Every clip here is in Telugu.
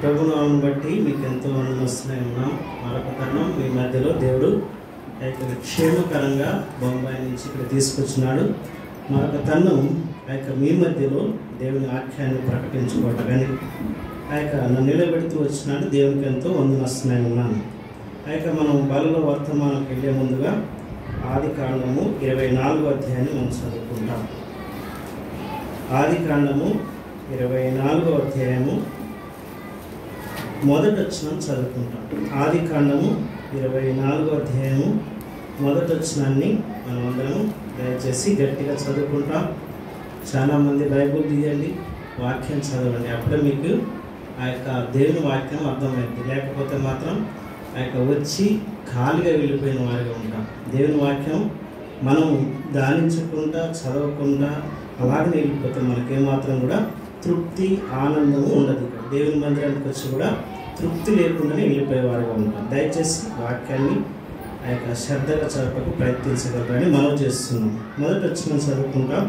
ప్రభునామం బట్టి మీకు ఎంతో ఆనందం వస్తున్నాయి ఉన్నాం. మరొక తరుణం మీ మధ్యలో దేవుడు క్షేమకరంగా బొంబాయి నుంచి ఇక్కడ తీసుకొచ్చినాడు. మరొక తరుణం మీ మధ్యలో దేవుని వాక్యాన్ని ప్రకటించుకోవటానికి నన్ను నిలబెడుతూ వచ్చినాడు. దేవునికి ఎంతో వందనస్తున్నాయి ఉన్నాను. మనం బలలో వర్తమానంకి వెళ్ళే ముందుగా ఆదికాండము 24వ అధ్యాయాన్ని మనం చదువుకుంటాం. ఆదికాండము 24వ అధ్యాయము మొదటి వచనం చదువుకుంటాం. ఆదికాండము 24వ అధ్యాయము మొదటి వచనాన్ని మనం అందరం దయచేసి గట్టిగా చదువుకుంటాం. చాలామంది బైబుల్ తీయండి, వాక్యం చదవండి, అప్పుడే మీకు దేవుని వాక్యం అర్థమైంది. లేకపోతే మాత్రం వచ్చి ఖాళీగా వెళ్ళిపోయిన వారిగా ఉంటాం. దేవుని వాక్యం మనం ధ్యానించకుండా చదవకుండా అలాగే వెళ్ళిపోతే మనకేమాత్రం కూడా తృప్తి ఆనందము ఉండదు. దేవుని మందిరానికి వచ్చి కూడా తృప్తి లేకుండానే వెళ్ళిపోయేవారుగా ఉంటాం. దయచేసి వాక్యాన్ని శ్రద్ధగా చదవడానికి ప్రయత్నించగలరని మనం చేస్తున్నాం. మొదటి వచ్చిన చదువుకుంటాం.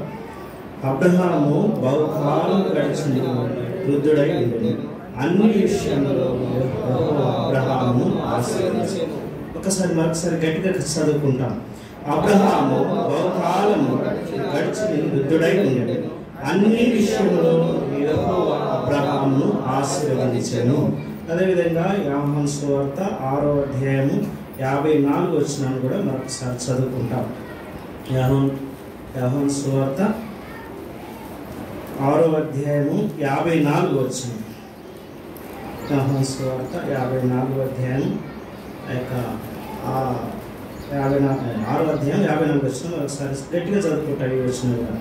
అబ్రహాము బహుకాలం గడిచింది, వృద్ధుడై ఉండేది, అన్ని విషయంలో అబ్రహాము ఆశీర్వదించాడు. మరొకసారి గట్టిగా చదువుకుంటాం. అబ్రహాము బహుకాలము గడిచి వృద్ధుడై ఉండేది, అన్ని విషయంలో యెహోవా అబ్రహామును ఆశీర్వదించాను. అదేవిధంగా యోహాను సువార్త 6వ అధ్యాయము 54వ వచనాన్ని కూడా మరొకసారి చదువుకుంటాం. యోహాను సువార్త 6వ అధ్యాయము 54వ వచనం. యోహాను సువార్త 54వ అధ్యాయం 6వ అధ్యాయం 54వ వచనం ఒకసారి గట్టిగా చదువుకుంటాడు. ఈ వచనంగా,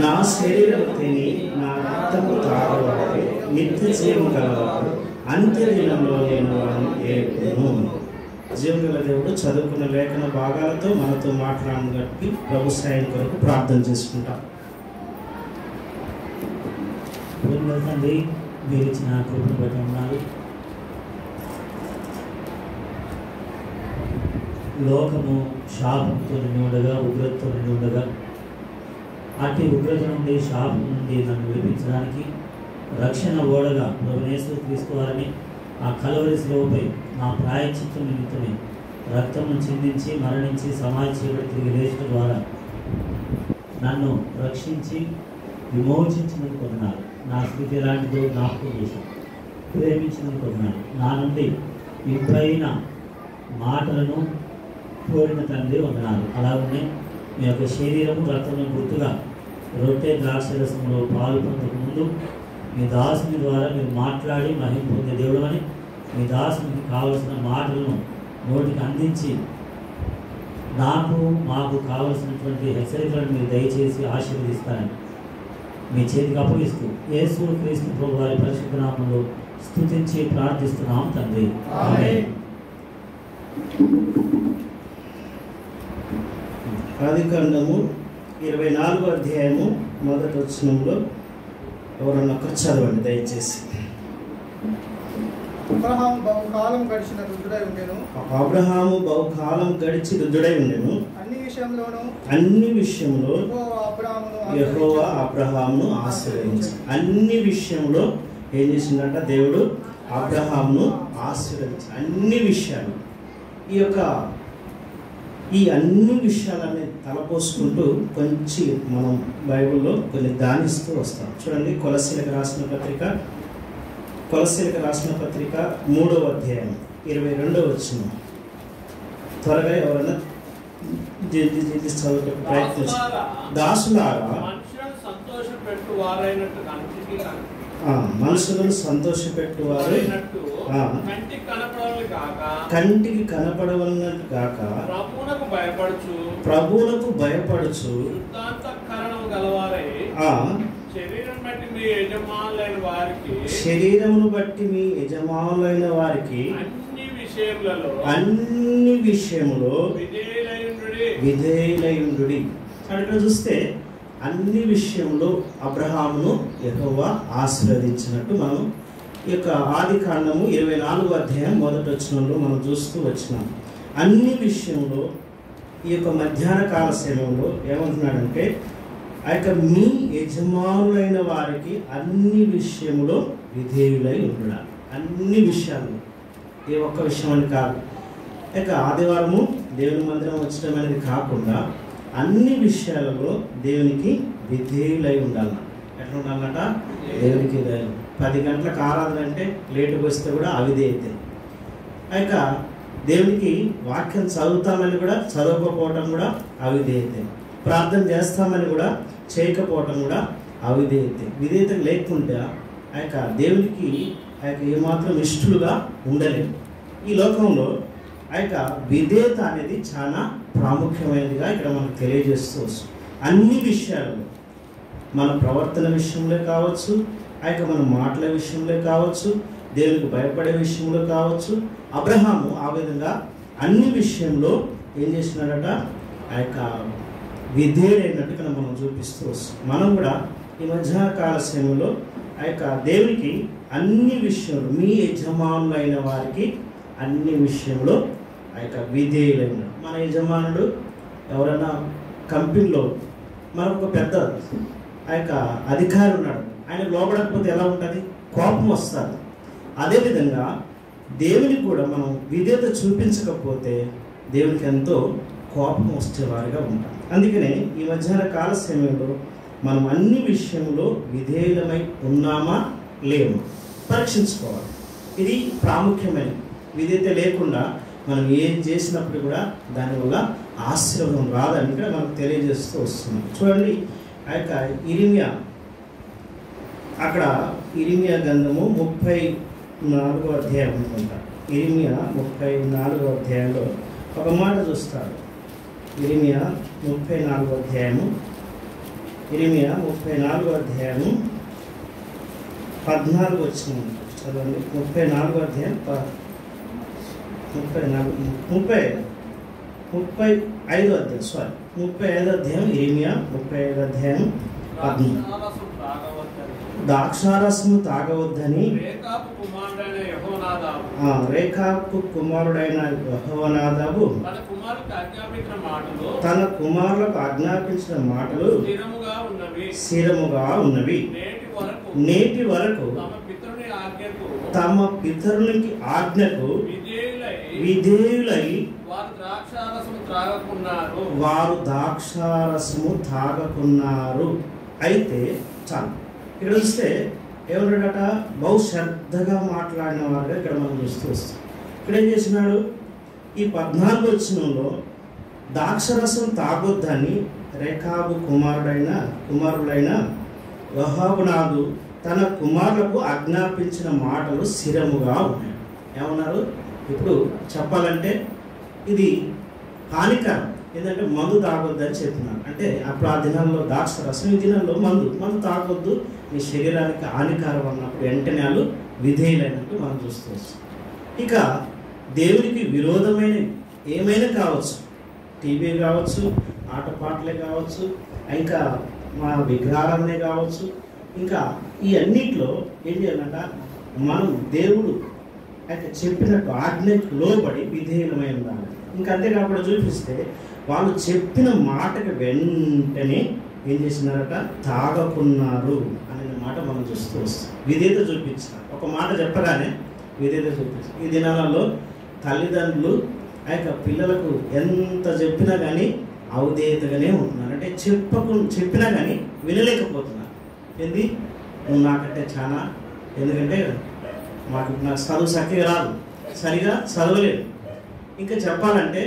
నా శరీరం తిని నా రక్తము తాగవాడు నిత్య జీవం కలవాడు, అంత్య దినంలో నేను వారిని ఏడును. జీవగల దేవుడు చదువుకున్న లేఖన భాగాలతో మనతో మాట్లాడడం బట్టి ప్రభు సాయం కొరకు ప్రార్థన చేసుకుంటాం. తండ్రి, మీరు ఇచ్చిన కృపను బట్టి ఉన్నారు. లోకము శాపంతో నిండి ఉండగా, ఉగ్రతతో నిండి ఉండగా, అట్టి ఉగ్రత నుండి శాపం నుండి నన్ను విడిపించడానికి రక్షణ ఓడగా ప్రభువైన యేసుక్రీస్తు వారిని ఆ కల్వరి శిలువపై నా ప్రాయశ్చిత్తం నిమిత్తమే రక్తమును చిందించి మరణించి సమాధి చేయబడి తిరిగి లేచడం ద్వారా నన్ను రక్షించి విమోచించినందుకు వందనాలు. నా స్థితి ఎలాంటిదో జ్ఞాపకం చేశాను, ప్రేమించినందుకు వందనాలు. నా నుండి ఇంపైన మాటలను కోరిన తండ్రి వందనాలు. అలాగనే మీ యొక్క శరీరము రక్తము గుర్తుగా రొట్టె ద్రాక్షరసంలో పాలు పొందక ముందు మీ దాసుని ద్వారా మీరు మాట్లాడి మహిమ పొందే దేవుడు అని మీ దాసునికి కావలసిన మాటలను నోటికి అందించి మాకు కావలసినటువంటి హెచ్చరికలను మీరు దయచేసి ఆశీర్వదిస్తారని మీ చేతికి అప్పగిస్తూ యేసుక్రీస్తు ప్రభు వారి పరిశుద్ధ నామములో స్తుతించి ప్రార్థిస్తున్నాం తండ్రి. ఆమేన్. ఆదికాండము 24వ అధ్యాయము మొదటి వచనంలో ఎవరన్నా ఒకరు చదవండి దయచేసి. అబ్రహాము బహుకాలం గడిచి వృద్ధుడై ఉండెను, అన్ని విషయంలో యెహోవా అబ్రహామును ఆశీర్వదించాడు. అన్ని విషయంలో ఏం చేసిందంట దేవుడు? అబ్రహామును ఆశీర్వదించాడు. అన్ని విషయాలు, ఈ అన్ని విషయాలని తలపోసుకుంటూ కొంచెం మనం బైబిల్లో కొన్ని ధ్యానిస్తూ వస్తాం. చూడండి, కొలస్సీలకు రాసిన పత్రిక 3వ అధ్యాయం 22వ వచనం. త్వరగా ఎవరైనా చదువుకు ప్రయత్నించారు. దాసులారా మనుషులను సంతోషపెట్టువారు కంటికి కనపడవలనట్టు గాక ప్రభువునకు భయపడుచు శరీరమును బట్టి మీ యజమానులైన వారికి అన్ని విషయములో విధేయులయుండుడి. అక్కడ చూస్తే అన్ని విషయంలో అబ్రహామును యెహోవా ఆశీర్వదించినట్టు మనం ఈ యొక్క ఆదికాండము 24వ అధ్యాయం మొదటి వచనంలో మనం చూస్తూ వచ్చినాం. అన్ని విషయంలో ఈ యొక్క మధ్యాహ్న కాల సమయంలో ఏమంటున్నాడంటే మీ యజమానులైన వారికి అన్ని విషయములో విధేయులై ఉండాలి. అన్ని విషయాలు, ఏ ఒక్క విషయం అని కాదు. ఇక ఆదివారము దేవుని మందిరం వచ్చడం అనేది కాకుండా అన్ని విషయాలలో దేవునికి విధేయులై ఉండాలి. ఎట్లా ఉండాలన్నట? దేవునికి 10 గంటలకు ఆరాధన అంటే లేటుగా వస్తే కూడా అవిధేయత. ఇక దేవునికి వాక్యం చదువుతామని కూడా చదవకపోవటం కూడా అవిధేయత. ప్రార్థన చేస్తామని కూడా చేయకపోవటం కూడా అవిధేయత. విధేయత లేకుండా ఆ యొక్క దేవునికి ఆ యొక్క ఏమాత్రం ఇష్టలుగా ఉండలేదు. ఈ లోకంలో ఆ యొక్క విధేయత అనేది చాలా ప్రాముఖ్యమైనదిగా ఇక్కడ మనకు తెలియజేస్తూ వస్తుంది. అన్ని విషయాలలో, మన ప్రవర్తన విషయంలో కావచ్చు, ఆ యొక్క మన మాటల విషయంలో కావచ్చు, దేవునికి భయపడే విషయంలో కావచ్చు, అబ్రహాము ఆ విధంగా అన్ని విషయంలో ఏం చేసినాడట? ఆ యొక్క విధేయుడైనట్టు ఇక్కడ మనం చూపిస్తూ వస్తాం. మనం కూడా ఈ మధ్యాహ్నకాల సమయంలో ఆ యొక్క దేవునికి అన్ని విషయంలో, మీ యజమానులైన వారికి అన్ని విషయంలో ఆ యొక్క విధేయులైన. మన యజమానుడు ఎవరైనా కంపెనీలో మనకు పెద్ద ఆ యొక్క అధికారి ఉన్నాడు, ఆయన లోపడకపోతే ఎలా ఉంటుంది? కోపం వస్తుంది. అదేవిధంగా దేవునికి కూడా మనం విధేయత చూపించకపోతే దేవునికి ఎంతో కోపం వచ్చేవారిగా ఉంటాం. అందుకనే ఈ మధ్యాహ్న కాల సమయంలో మనం అన్ని విషయంలో విధేయులమై ఉన్నామా లేమా పరీక్షించుకోవాలి. ఇది ప్రాముఖ్యమైన. విధేయత లేకుండా మనం ఏం చేసినప్పుడు కూడా దానివల్ల ఆశీర్వాదం రాదని కూడా మనకు తెలియజేస్తూ వస్తున్నాం. చూడండి, ఆ యొక్క ఇరిమియా, అక్కడ ఇరిమియా గ్రంథము 34వ అధ్యాయం అనుకుంటా. ఇరిమియా 34వ అధ్యాయంలో ఒక మాట చూస్తారు. ఇరిమియా 34వ అధ్యాయము, ఇరిమియా 34వ అధ్యాయము 14 వచ్చిన చదవండి. 34వ అధ్యాయం 35వ అధ్యాయం, సారీ 35వ అధ్యాయం, ఇరిమియా 35వ అధ్యాయం 14. ద్రాక్షారసము తాగవద్దని రేకాబు కుమారుడైన యెహోనాదాబు తన కుమారులకు ఆజ్ఞాపించిన మాటలు స్థిరముగా ఉన్నవి. నేటి వరకు తమ పితరునికి ఆజ్ఞకు విధేయులై వారు ద్రాక్షారసము తాగకున్నారు. అయితే చాలు, ఇక్కడ చూస్తే ఏమన్నాడట? బహు శ్రద్ధగా మాట్లాడిన వారుగా ఇక్కడ మనం చూస్తూ వస్తాం. ఇక్కడ ఏం చేసినాడు? ఈ 14 వచనంలో ద్రాక్షరసం తాగొద్దని రేకాబు కుమారుడైన యెహోనాదాబు తన కుమారులకు ఆజ్ఞాపించిన మాటలు స్థిరముగా ఉన్నాయి. ఏమన్నారు? ఇప్పుడు చెప్పాలంటే ఇది హానికరం. ఏంటంటే మందు తాగొద్దని చెప్పినారు. అంటే అప్పుడు ఆ దినాల్లో ద్రాక్షరసం, ఈ దినాల్లో మందు తాగొద్దు, మీ శరీరానికి హానికరం అన్నప్పుడు వెంటనే వాళ్ళు విధేయులైనట్టు మనం చూస్తూ వస్తాం. ఇక దేవునికి విరోధమైన ఏమైనా కావచ్చు, టీవీ కావచ్చు, ఆటపాటలే కావచ్చు, ఇంకా మా విగ్రహాలనే కావచ్చు, ఇంకా ఈ అన్నిట్లో ఏం చేయాలంట? మనం దేవుడు అయితే చెప్పినట్టు ఆజ్ఞకు లోబడి విధేయులమై ఉండాలి. ఇంకా అంతేకాకుండా చూపిస్తే వాళ్ళు చెప్పిన మాటకు వెంటనే ఏం చేసినారట? తాగకున్నారు అనే మాట మనం చూస్తూ వస్తాం. విధేయత చూపించారు. ఒక మాట చెప్పగానే విధేయత చూపించారు. ఈ దినాలలో తల్లిదండ్రులు ఆ యొక్క పిల్లలకు ఎంత చెప్పినా కానీ అవిధేయతగానే ఉంటున్నారు. అంటే చెప్పినా కానీ వినలేకపోతున్నారు. ఏంది? నువ్వు నాకంటే చాలా, ఎందుకంటే నాకు చదువు చక్కగా రాదు, సరిగా చదవలేదు, ఇంకా చెప్పాలంటే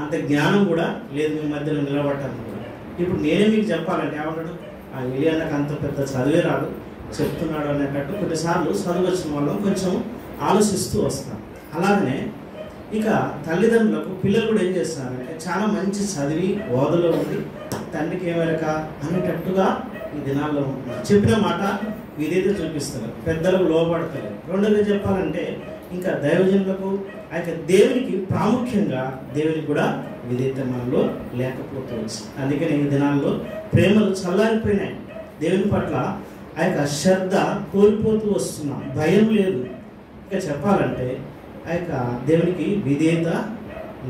అంత జ్ఞానం కూడా లేదు మీ మధ్యలో నిలబడటానికి కూడా. ఇప్పుడు నేనే మీకు చెప్పాలంటే ఏమంటాడు? ఆ ఎలియన్నకు అంత పెద్ద చదివే రాదు, చెప్తున్నాడు అనేటట్టు కొన్నిసార్లు చదువు వచ్చిన వాళ్ళం కొంచెం ఆలోచిస్తూ వస్తాం. అలాగనే ఇక తల్లిదండ్రులకు పిల్లలు కూడా ఏం చేస్తారంటే చాలా మంచి చదివి ఓదలో ఉండి తండ్రికి ఏమరక అనేటట్టుగా ఈ దినాల్లో చెప్పిన మాట విధేయత చూపిస్తారు, పెద్దలకు లోబడతారు. రెండోది చెప్పాలంటే ఇంకా దైవజనులకు ఆ యొక్క దేవునికి ప్రాముఖ్యంగా దేవునికి కూడా విధేయత మనలో లేకపోవచ్చు. అందుకని ఈ దినాల్లో ప్రేమలు చల్లారిపోయినాయి. దేవుని పట్ల ఆ యొక్క శ్రద్ధ కోల్పోతూ వస్తున్నాం, భయం లేదు. ఇంకా చెప్పాలంటే ఆ యొక్క దేవునికి విధేయత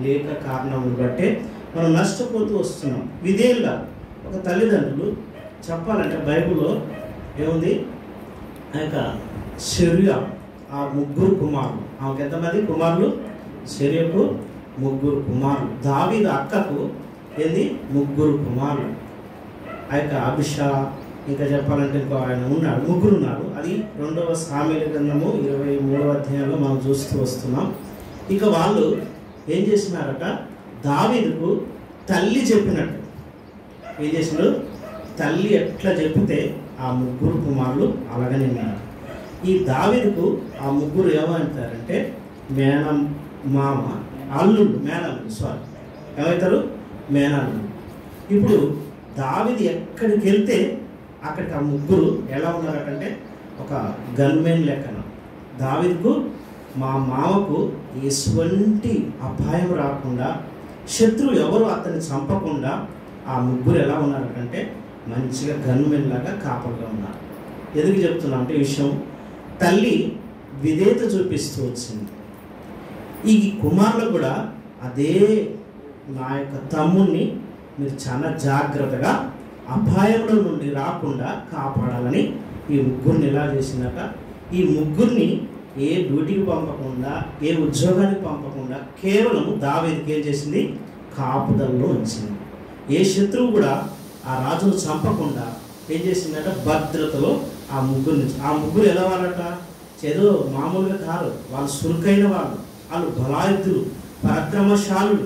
లేక కారణం బట్టే మనం నష్టపోతూ వస్తున్నాం. విధేయులుగా ఒక తల్లిదండ్రులు చెప్పాలంటే బైబిల్లో ఏముంది? ఆ యొక్క చర్య ఆ ముగ్గురు కుమారులు, ఆమెకు ఎంతమంది కుమారులు? సెరూయాకు ముగ్గురు కుమారులు. దావీదు అక్కకు ఏంది? ముగ్గురు కుమారులు. ఆ యొక్క అభిషా, ఇంకా చెప్పాలంటే ఇంకో ఆయన ఉన్నాడు, ముగ్గురు ఉన్నారు. అది 2వ సామెల గ్రంథము 23వ అధ్యాయంలో మనం చూస్తూ వస్తున్నాం. ఇక వాళ్ళు ఏం చేసినారట? దావీదుకు తల్లి చెప్పినట్టు ఏం చేసినారు? తల్లి ఎట్లా చెప్తే ఆ ముగ్గురు కుమారులు అలాగనే ఉన్నారు. ఈ దావీదుకు ఆ ముగ్గురు ఏమంటారంటే మామ అల్లుళ్ళు, ఏమవుతారు? మేనల్లుళ్ళు. ఇప్పుడు దావీదు ఎక్కడికి వెళ్తే అక్కడికి ఆ ముగ్గురు ఎలా ఉన్నారంటే ఒక గన్మెన్ లెక్కన. దావీదుకు మా మామకు ఎటువంటి అపాయం రాకుండా, శత్రువు ఎవరు అతన్ని చంపకుండా ఆ ముగ్గురు ఎలా ఉన్నారంటే మంచిగా గన్మెన్ లాగా కాపలుగా ఉన్నారు. ఎందుకు చెప్తున్నా అంటే విషయం, తల్లి విధేయత చూపిస్తూ వచ్చింది. ఈ కుమారులు కూడా అదే, నా యొక్క తమ్ముడిని మీరు చాలా జాగ్రత్తగా అపాయంలో నుండి రాకుండా కాపాడాలని ఈ ముగ్గురిని ఎలా చేసిందట? ఈ ముగ్గురిని ఏ డ్యూటీకి పంపకుండా, ఏ ఉద్యోగానికి పంపకుండా కేవలం దావీదుకి ఏం చేసింది? కాపుదల్లో ఉంచింది. ఏ శత్రువు కూడా ఆ రాజును చంపకుండా ఏం చేసిందట? భద్రతలో ఆ ముగ్గురు ఎలా వాళ్ళట? ఏదో మామూలుగా కాదు, వాళ్ళు సురుకైన వాళ్ళు బలాయుధులు, పరాక్రమశాలులు.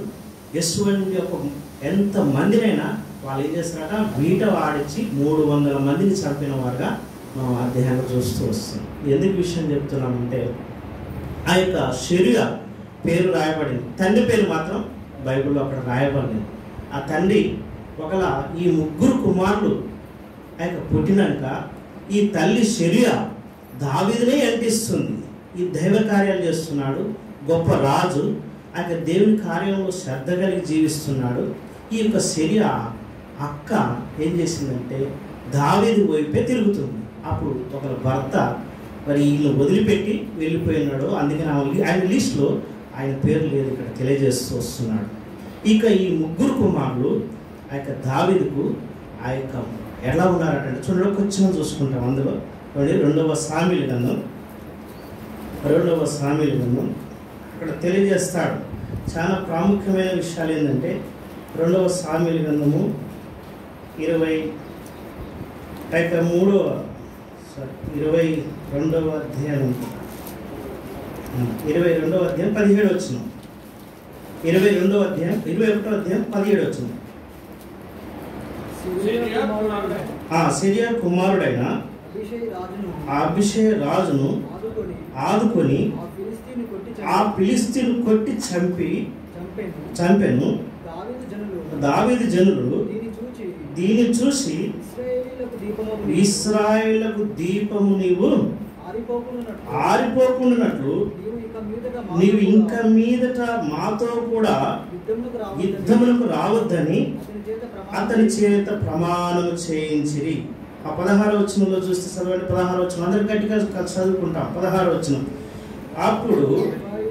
యశ్వంటి యొక్క ఎంత మందినైనా వాళ్ళు ఏం చేస్తారట? వీట వాడించి 300 మందిని చంపిన వారుగా మనం అధ్యాయంలో చూస్తూ వస్తున్నాం. ఎందుకు విషయం చెప్తున్నామంటే, ఆ యొక్క సెరూయా పేరు రాయబడింది, తండ్రి పేరు మాత్రం బైబిల్లో అక్కడ రాయబడింది. ఆ తండ్రి ఒకవేళ ఈ ముగ్గురు కుమారులు ఆ యొక్క పుట్టినాక ఈ తల్లి సెరూయా దావీదునే అంటిస్తుంది. ఈ దైవ కార్యాలు చేస్తున్నాడు, గొప్ప రాజు, ఆ యొక్క దేవుని కార్యంలో శ్రద్ధ కలిగి జీవిస్తున్నాడు. ఈ యొక్క సెరూయా అక్క ఏం చేసిందంటే దావీదు వైపే తిరుగుతుంది. అప్పుడు ఒక భర్త మరి వీళ్ళు వదిలిపెట్టి వెళ్ళిపోయినాడు. అందుకని ఆయన లిస్టులో ఆయన పేరు లేదు, ఇక్కడ తెలియజేస్తూ వస్తున్నాడు. ఇక ఈ ముగ్గురు కుమారులు ఆ యొక్క దావీదుకు ఆ యొక్క ఎలా ఉన్నారంటే చూడండి, కొంచెం చూసుకుంటాం. అందులో 2వ సామెల గ్రంథం అక్కడ తెలియజేస్తాడు. చాలా ప్రాముఖ్యమైన విషయాలు ఏంటంటే 2వ సామెల గ్రంథము 22వ అధ్యాయం 22వ అధ్యాయం 17 వచ్చిన 22వ అధ్యాయం 21వ అధ్యాయం 17 వచ్చిన సిరియా కుమారుడైన అభిషేయ రాజును ఆదుకొని ఆ ఫిలిస్తీను కొట్టి చంపెను. దావీదు జనులు దీన్ని చూసి ఇశ్రాయేలుకు దీపము నీవు ఆరిపోకుండానట్లు నీవు ఇంకా మీదట మాతో కూడా యుద్ధములకు రావద్దని అతని చేత ప్రమాణం చేయించిరి. ఆ 16వ వచనంలో చూస్తే చదవండి. 16వ వచనం అందరి గట్టిగా చదువుకుంటాం. 16వ వచనం, అప్పుడు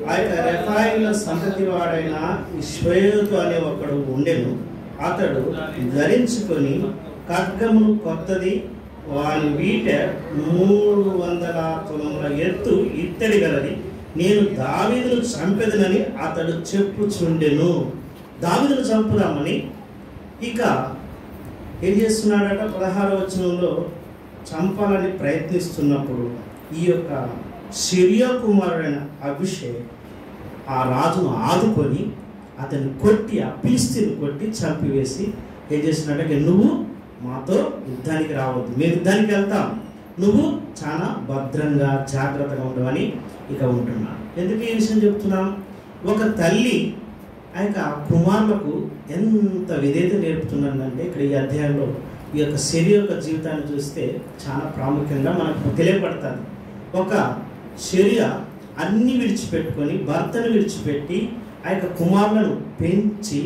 ఆ యొక్క రెఫాయిల సంతతి వాడైన ఇష్మాయేలు అనే ఒకడు ఉండెను. అతడు ధరించుకొని ఖడ్గమును కొత్తది, వాని వీట 300 తులముల ఎత్తు ఇత్తడి గలది, నేను దావీదును చంపెదనని అతడు చెప్పుచుండెను. దావీదును చంపుదామని ఇక ఏం చేస్తున్నాడట? 16వ వచనంలో చంపాలని ప్రయత్నిస్తున్నప్పుడు ఈ యొక్క సిరియా కుమారుడైన అభిషేక్ ఆ రాజును ఆదుకొని అతన్ని కొట్టి, ఆ ఫిలిస్తీను కొట్టి చంపివేసి ఏం చేస్తున్నాడంటే, నువ్వు మాతో యుద్ధానికి రావద్దు, మేము యుద్ధానికి వెళ్తాం, నువ్వు చాలా భద్రంగా జాగ్రత్తగా ఉండవని ఇక ఉంటున్నా. ఎందుకు ఈ విషయం చెప్తున్నాం? ఒక తల్లి ఆ యొక్క కుమారులకు ఎంత విధేయత నేర్పుతున్నాడంటే ఇక్కడ ఈ అధ్యాయంలో ఈ యొక్క సిరియా యొక్క జీవితాన్ని చూస్తే చాలా ప్రాముఖ్యంగా మనకు తెలియబడుతుంది. ఒక సిరియా అన్ని విడిచిపెట్టుకొని, భర్తను విడిచిపెట్టి ఆ యొక్క కుమారులను పెంచి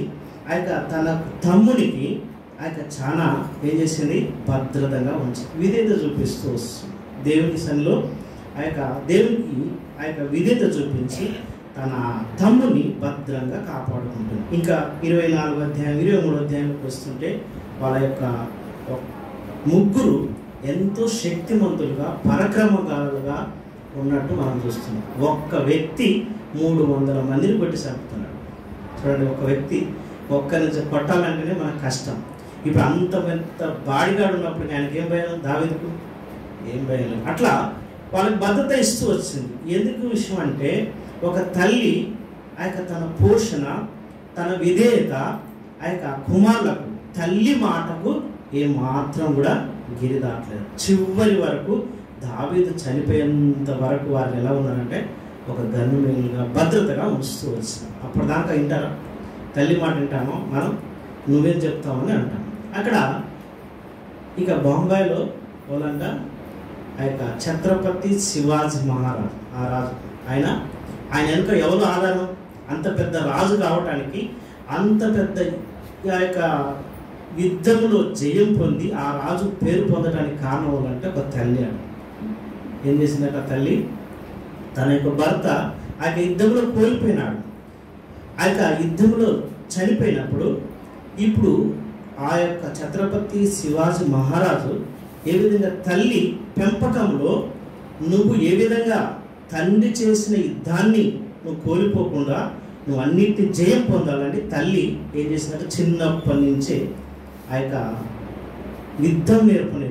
ఆ యొక్క తన తమ్మునికి ఆ యొక్క చాలా ఏం చేసింది? భద్రతగా ఉంచి విధేయత చూపిస్తూ వస్తుంది. దేవుని సన్నిలో ఆ యొక్క దేవునికి ఆ యొక్క విధేయత చూపించి తన తమ్ముని భద్రంగా కాపాడుకుంటుంది. ఇంకా 24వ అధ్యాయం 23వ అధ్యాయంలోకి వస్తుంటే వాళ్ళ యొక్క ముగ్గురు ఎంతో శక్తిమంతులుగా, పరాక్రమగాలుగా ఉన్నట్టు మనం చూస్తున్నాం. ఒక్క వ్యక్తి 300 మందిని కొట్టి చంపుతున్నాడు. చూడండి, ఒక వ్యక్తి ఒక్కరిని కొట్టాలంటేనే మనకు కష్టం. ఇప్పుడు అంత పెద్ద బాడీగాడు ఉన్నప్పుడు ఆయనకి ఏం భయం? దావీదుకు ఏం భయం లేదు. అట్లా వాళ్ళకి భద్రత ఇస్తూ వచ్చింది. ఎందుకు విషయం అంటే ఒక తల్లి ఆ యొక్క తన పోషణ, తన విధేయత ఆ యొక్క కుమారులకు తల్లి మాటకు ఏమాత్రం కూడా గిరి దాటలేదు. చివరి వరకు దావీదు చనిపోయేంత వరకు వారు ఎలా ఉన్నారంటే ఒక గన్నుగా భద్రతగా ఉంచుతూ వచ్చినారు. అప్పటిదాకా వింటారా? తల్లి మాట వింటామో మనం, నువ్వేం చెప్తామని అంటాం. అక్కడ ఇక బొంబాయిలో పోలంగా ఆ యొక్క ఛత్రపతి శివాజీ మహారాజు, ఆ రాజు ఆయన వెనుక ఎవరు ఆధారం? అంత పెద్ద రాజు కావటానికి, అంత పెద్ద ఆ యొక్క యుద్ధంలో జయం పొంది ఆ రాజు పేరు పొందడానికి కారణం ఎవరంటే ఒక తల్లి. అని ఏం చేసిందట తల్లి? తన యొక్క భర్త ఆ యొక్క యుద్ధంలో కోల్పోయినాడు. ఆ యొక్క యుద్ధంలో చనిపోయినప్పుడు ఇప్పుడు ఆ యొక్క ఛత్రపతి శివాజీ మహారాజు ఏ విధంగా తల్లి పెంపకంలో నువ్వు ఏ విధంగా తండ్రి చేసిన యుద్ధాన్ని నువ్వు కోల్పోకుండా నువ్వు అన్నిటిని జయం పొందాలంటే తల్లి ఏం చేసినట్టు చిన్నప్పటి నుంచే ఆ యొక్క యుద్ధం నేర్చుకుంది.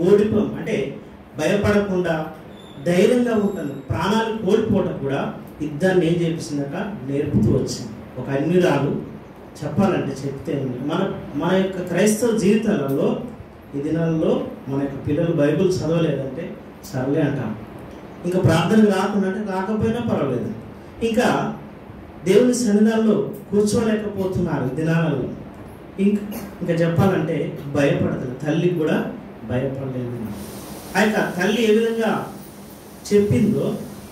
ఓడిపోం అంటే భయపడకుండా ధైర్యంగా ఉంటుంది. ప్రాణాలు కోల్పోవటం కూడా యుద్ధాన్ని ఏం చేపిస్తుందట నేర్పుతూ వచ్చింది. ఒక అన్యురాలు చెప్పాలంటే చెప్తే మన యొక్క క్రైస్తవ జీవితాలలో ఈ దినాల్లో మన యొక్క పిల్లలు బైబిల్ చదవలేదంటే సర్లే అంటాం. ఇంకా ప్రార్థనకు రాకుండా అంటే రాకపోయినా పర్వాలేదు. ఇంకా దేవుని సన్నిధానంలో కూర్చోలేకపోతున్నారు ఈ దినాలలో. ఇంకా చెప్పాలంటే భయపడదు. తల్లికి కూడా భయపడలేదు. ఆ యొక్క తల్లి ఏ విధంగా చెప్పిందో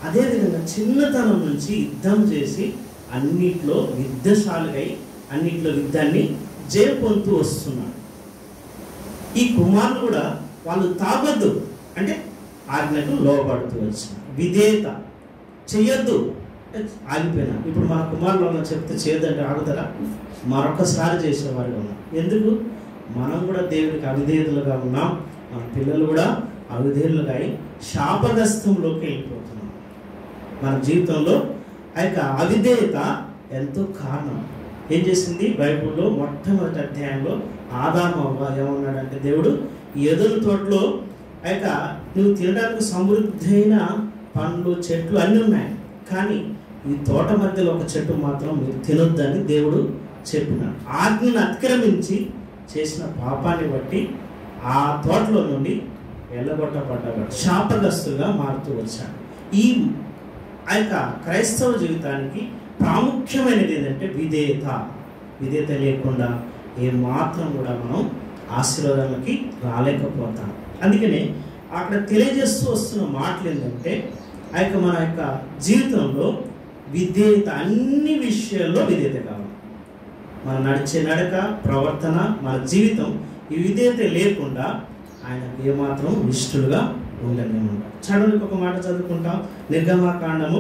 అదేవిధంగా చిన్నతనం నుంచి యుద్ధం చేసి అన్నిట్లో యుద్ధశాలుగై అన్నిట్లో యుద్ధాన్ని జయ పొందుతూ వస్తున్నాడు. ఈ కుమారులు కూడా వాళ్ళు తాగొద్దు అంటే ఆజ్ఞకు లోబడుతూ వచ్చిన విధేయత చెయ్యొద్దు ఆగిపోయినా. ఇప్పుడు మా కుమారులు చెప్తే చేయొద్దంటే ఆగుతారా? మరొకసారి చేసేవారుగా ఉన్నాం. ఎందుకు? మనం కూడా దేవుడికి అవిధేయులుగా ఉన్నాం. మన పిల్లలు కూడా అవిధేయులుగా శాపగ్రస్తంలోకి వెళ్ళిపోతున్నాం. మన జీవితంలో ఆ యొక్క అవిధేయత ఎంతో కారణం. ఏం చేసింది? బైబిల్లో మొట్టమొదటి అధ్యాయంలో ఆదాము అవ్వ ఏమన్నాడంటే దేవుడు ఎదురు తోటలో ఆ యొక్క నువ్వు తినడానికి సమృద్ధి అయిన పండ్లు చెట్లు అన్నీ ఉన్నాయి, కానీ ఈ తోట మధ్యలో ఒక చెట్టు మాత్రం మీరు తినొద్దని దేవుడు చెప్పినాడు. ఆజ్ఞను అతిక్రమించి చేసిన పాపాన్ని బట్టి ఆ తోటలో నుండి వెళ్ళగొట్టబడ్డాడు, శాపగ్రస్తులుగా మారుతూ వచ్చాడు. ఈ ఆ యొక్క క్రైస్తవ జీవితానికి ప్రాముఖ్యమైనది ఏంటంటే విధేయత. విధేయత లేకుండా ఏమాత్రం కూడా మనం ఆశీర్వాదాలకి రాలేకపోతాం. అందుకనే అక్కడ తెలియజేస్తూ వస్తున్న మాటలు ఏంటంటే ఆ యొక్క మన యొక్క జీవితంలో విధేయత, అన్ని విషయాల్లో విధేయత కావాలి. మన నడిచే నడక, ప్రవర్తన, మన జీవితం ఈ విధేయత లేకుండా ఆయనకు ఏమాత్రం ఇష్టలుగా ఉండలేము. చదువులకు ఒక మాట చదువుకుంటాం. నిర్గమాకాండము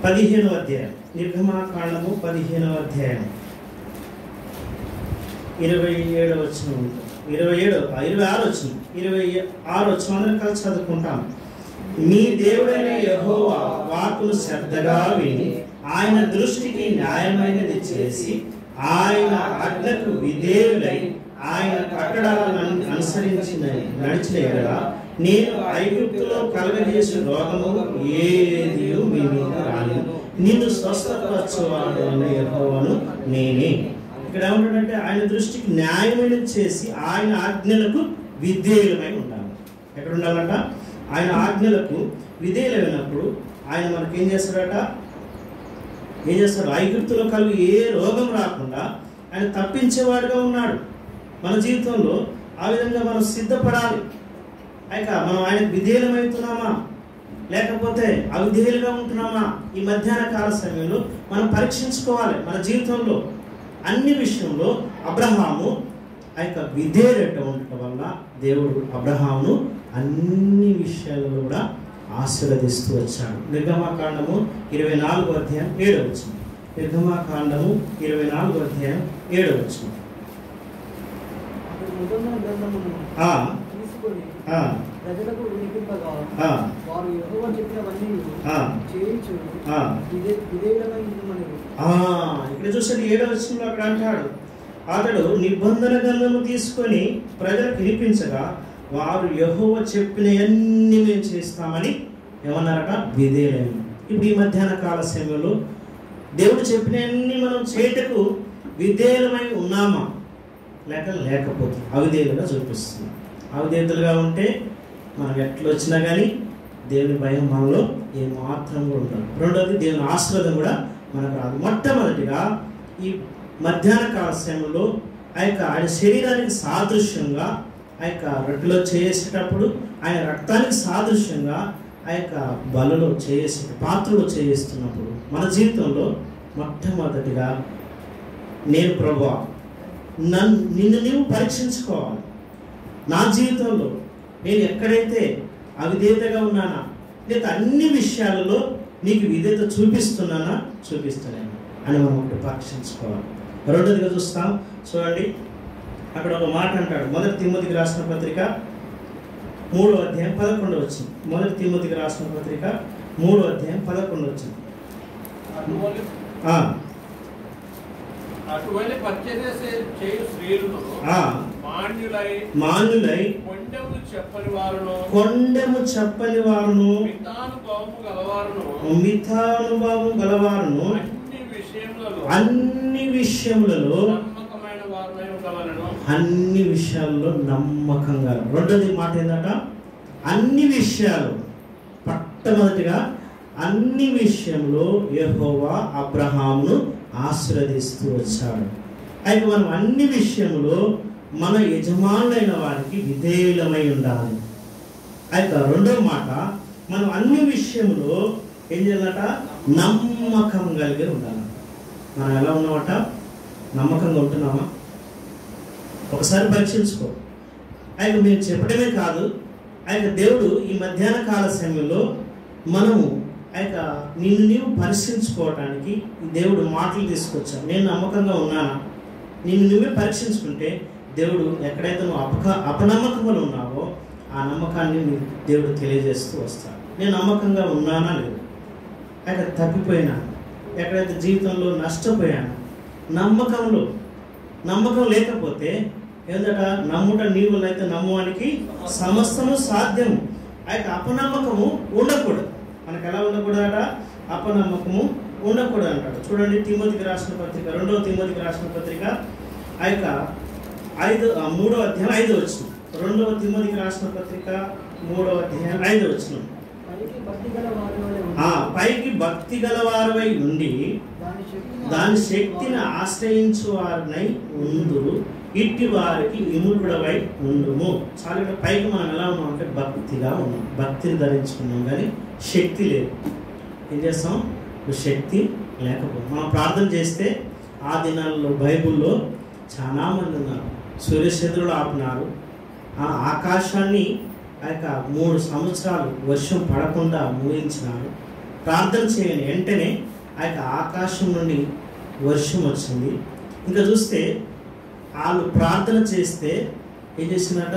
15వ అధ్యాయం. నిర్గమాకాండము 15వ అధ్యాయం 27వ వచనం, 26వ వచనం అందరం కలిసి చదువుకుంటాం. మీ దేవుడైన యెహోవా వాక్కును శ్రద్ధగా విని ఆయన దృష్టికి న్యాయమైనది చేసి ఆయన ఆజ్ఞకు విధేయులై ఆయన కట్టడాలను అనుసరించిన నడిచిన ఎడల నేను ఐగుప్తులో కలుగజేసిన రోగము ఏది మీ మీద రాలేదు, నిన్ను స్వస్థపరచువాడు అన్న యెహోవాను నేనే. ఇక్కడ ఏమంటాడంటే ఆయన దృష్టికి న్యాయమైనది చేసి ఆయన ఆజ్ఞలకు విధేయులమై ఉండాలి. ఎక్కడ ఉండాలంట? ఆయన ఆజ్ఞలకు విధేయులైనప్పుడు ఆయన మనకి ఏం చేస్తాడట? ఏం చేస్తాడు? ఐగుప్తులో కలిగి ఏ రోగం రాకుండా ఆయన తప్పించేవాడుగా ఉన్నాడు. మన జీవితంలో ఆ విధంగా మనం సిద్ధపడాలి. మనం ఆయనకు విధేయులమవుతున్నామా లేకపోతే అవిధేయులుగా ఉంటున్నామా? ఈ మధ్యాహ్న కాల సమయంలో మనం పరీక్షించుకోవాలి. మన జీవితంలో అన్ని విషయంలో అబ్రహాము ఆ యొక్క విధేయుడట ఉండటం వల్ల దేవుడు అబ్రహామును అన్ని విషయాలలో కూడా ఆశీర్వదిస్తూ వచ్చాడు. నిర్గమాకాండము 24వ అధ్యాయం 7వ వచనం. నిర్గమాకాండము 24వ అధ్యాయం 7వ వచనం. నిబంధన గ్రంథమును తీసుకొని ప్రజలకు వినిపింపగా వారు యెహోవా చెప్పినవన్నీ చేయించు విధేయులమై ఉండుమనెను. ఇక్కడ చూసాడు 7వ వచనంలో అక్కడ అంటాడు, అతడు నిబంధన గ్రంథము తీసుకొని ప్రజలకు వినిపించగా వారు యెహోవా చెప్పినవన్నీ మేము చేస్తామని ఏమన్నారట? విధేయులైన. ఇప్పుడు ఈ మధ్యాహ్న కాల సమయంలో దేవుడు చెప్పినవన్నీ మనం చేయటకు విధేయులమై ఉన్నామా లేకపోతే అవిధేయులుగా చూపిస్తున్నాం. అవిధేయులుగా ఉంటే మనం ఎట్లా వచ్చినా కానీ దేవుని భయం మనలో ఏమాత్రం కూడా ఉంటాం. రెండవది దేవుని ఆశీర్వాదం కూడా మనకు రాదు. మొట్టమొదటిగా ఈ మధ్యాహ్న కాల సమయంలో ఆయన శరీరానికి సాదృశ్యంగా రొట్టెలో చేసేటప్పుడు ఆయన రక్తానికి సాదృశ్యంగా బలలో చేసే పాత్రలో చేస్తున్నప్పుడు మన జీవితంలో మొట్టమొదటిగా నేను ప్రభువా నిన్ను నీవు పరీక్షించుకోవాలి. నా జీవితంలో నేను ఎక్కడైతే అవిధేయతగా ఉన్నానా, లేదా అన్ని విషయాలలో నీకు విధేయత చూపిస్తున్నానా చూపిస్తలేను అని మనం ఒకటి పరీక్షించుకోవాలి. రెండోదిగా చూస్తాం, చూడండి అక్కడ ఒక మాట అంటాడు. 1 తిమోతికి రాసిన పత్రిక 3వ అధ్యాయం 11వ వచనం. 1 తిమోతికి రాసిన పత్రిక 3వ అధ్యాయం 11వ వచనం. అటువంటి పరిచర్య చేయు స్త్రీలను మాన్యులై కొండెము చెప్పని వారును మిథానుభావం గలవారును అన్ని విషయములలో నమ్మకంగా. రెండోది మాట ఏంటంట? అన్ని విషయాలు. మొట్టమొదటిగా అన్ని విషయంలో యెహోవా అబ్రహామును ఆశీర్వదిస్తూ వచ్చాడు. అయితే మనం అన్ని విషయంలో మన యజమానులైన వారికి విధేయులమై ఉండాలి. అయితే రెండో మాట, మనం అన్ని విషయంలో ఏం చేయాలట? నమ్మకం కలిగి ఉండాలి. మనం ఎలా ఉన్నామట? నమ్మకంగా ఉంటున్నామా? ఒకసారి పరీక్షించుకో. ఆయన మేము చెప్పడమే కాదు, ఆయన దేవుడు ఈ మధ్యాహ్న కాల సమయంలో మనము నిన్ను నీవు పరిశీలించుకోవటానికి దేవుడు మాటలు తీసుకొచ్చాడు. నేను నమ్మకంగా ఉన్నానా? నిన్ను నువ్వే పరీక్షించుకుంటే దేవుడు ఎక్కడైతే నువ్వు అపనమ్మకములు ఉన్నావో ఆ నమ్మకాన్ని దేవుడు తెలియజేస్తూ వస్తాడు. నేను నమ్మకంగా ఉన్నానా లేదు, తప్పిపోయినా, ఎక్కడైతే జీవితంలో నష్టపోయాను, నమ్మకం లేకపోతే ఏంటట? నమ్ముట నీవు అయితే నమ్మువానికి సమస్తము సాధ్యము. అయితే అపనమ్మకము ఉండకూడదు. మనకు ఎలా ఉండకూడదట? అపనమ్మకము ఉండకూడదు అంటాడు. చూడండి తిమోతికి రాసిన పత్రిక 2వ తిమోతికి రాసిన పత్రిక 3వ అధ్యాయం 5వ వచనం. 2వ తిమోతికి రాసిన పత్రిక 3వ అధ్యాయం 5వ వచనం. పైకి భక్తి గలవారవై ఉండి దాని శక్తిని ఆశ్రయించు వారినై ఉందురు, ఇట్టి వారికి విముఖుడవై ఉండుము. చాలా ఇక్కడ పైకి మనం ఎలా ఉన్నాం అంటే భక్తిగా ఉన్నాం, భక్తిని ధరించుకున్నాం, కానీ శక్తి లేదు. ఏం చేస్తాం? శక్తి లేకపోతే మనం ప్రార్థన చేస్తే ఆ దినాల్లో బైబుల్లో చాలా మంది ఉన్నారు. సూర్యచంద్రుడు ఆపినారు, ఆ ఆకాశాన్ని 3 సంవత్సరాలు వర్షం పడకుండా మూయించినారు. ప్రార్థన చేయని వెంటనే ఆకాశం నుండి వర్షం వచ్చింది. ఇంకా చూస్తే వాళ్ళు ప్రార్థన చేస్తే ఏం చేసిందట?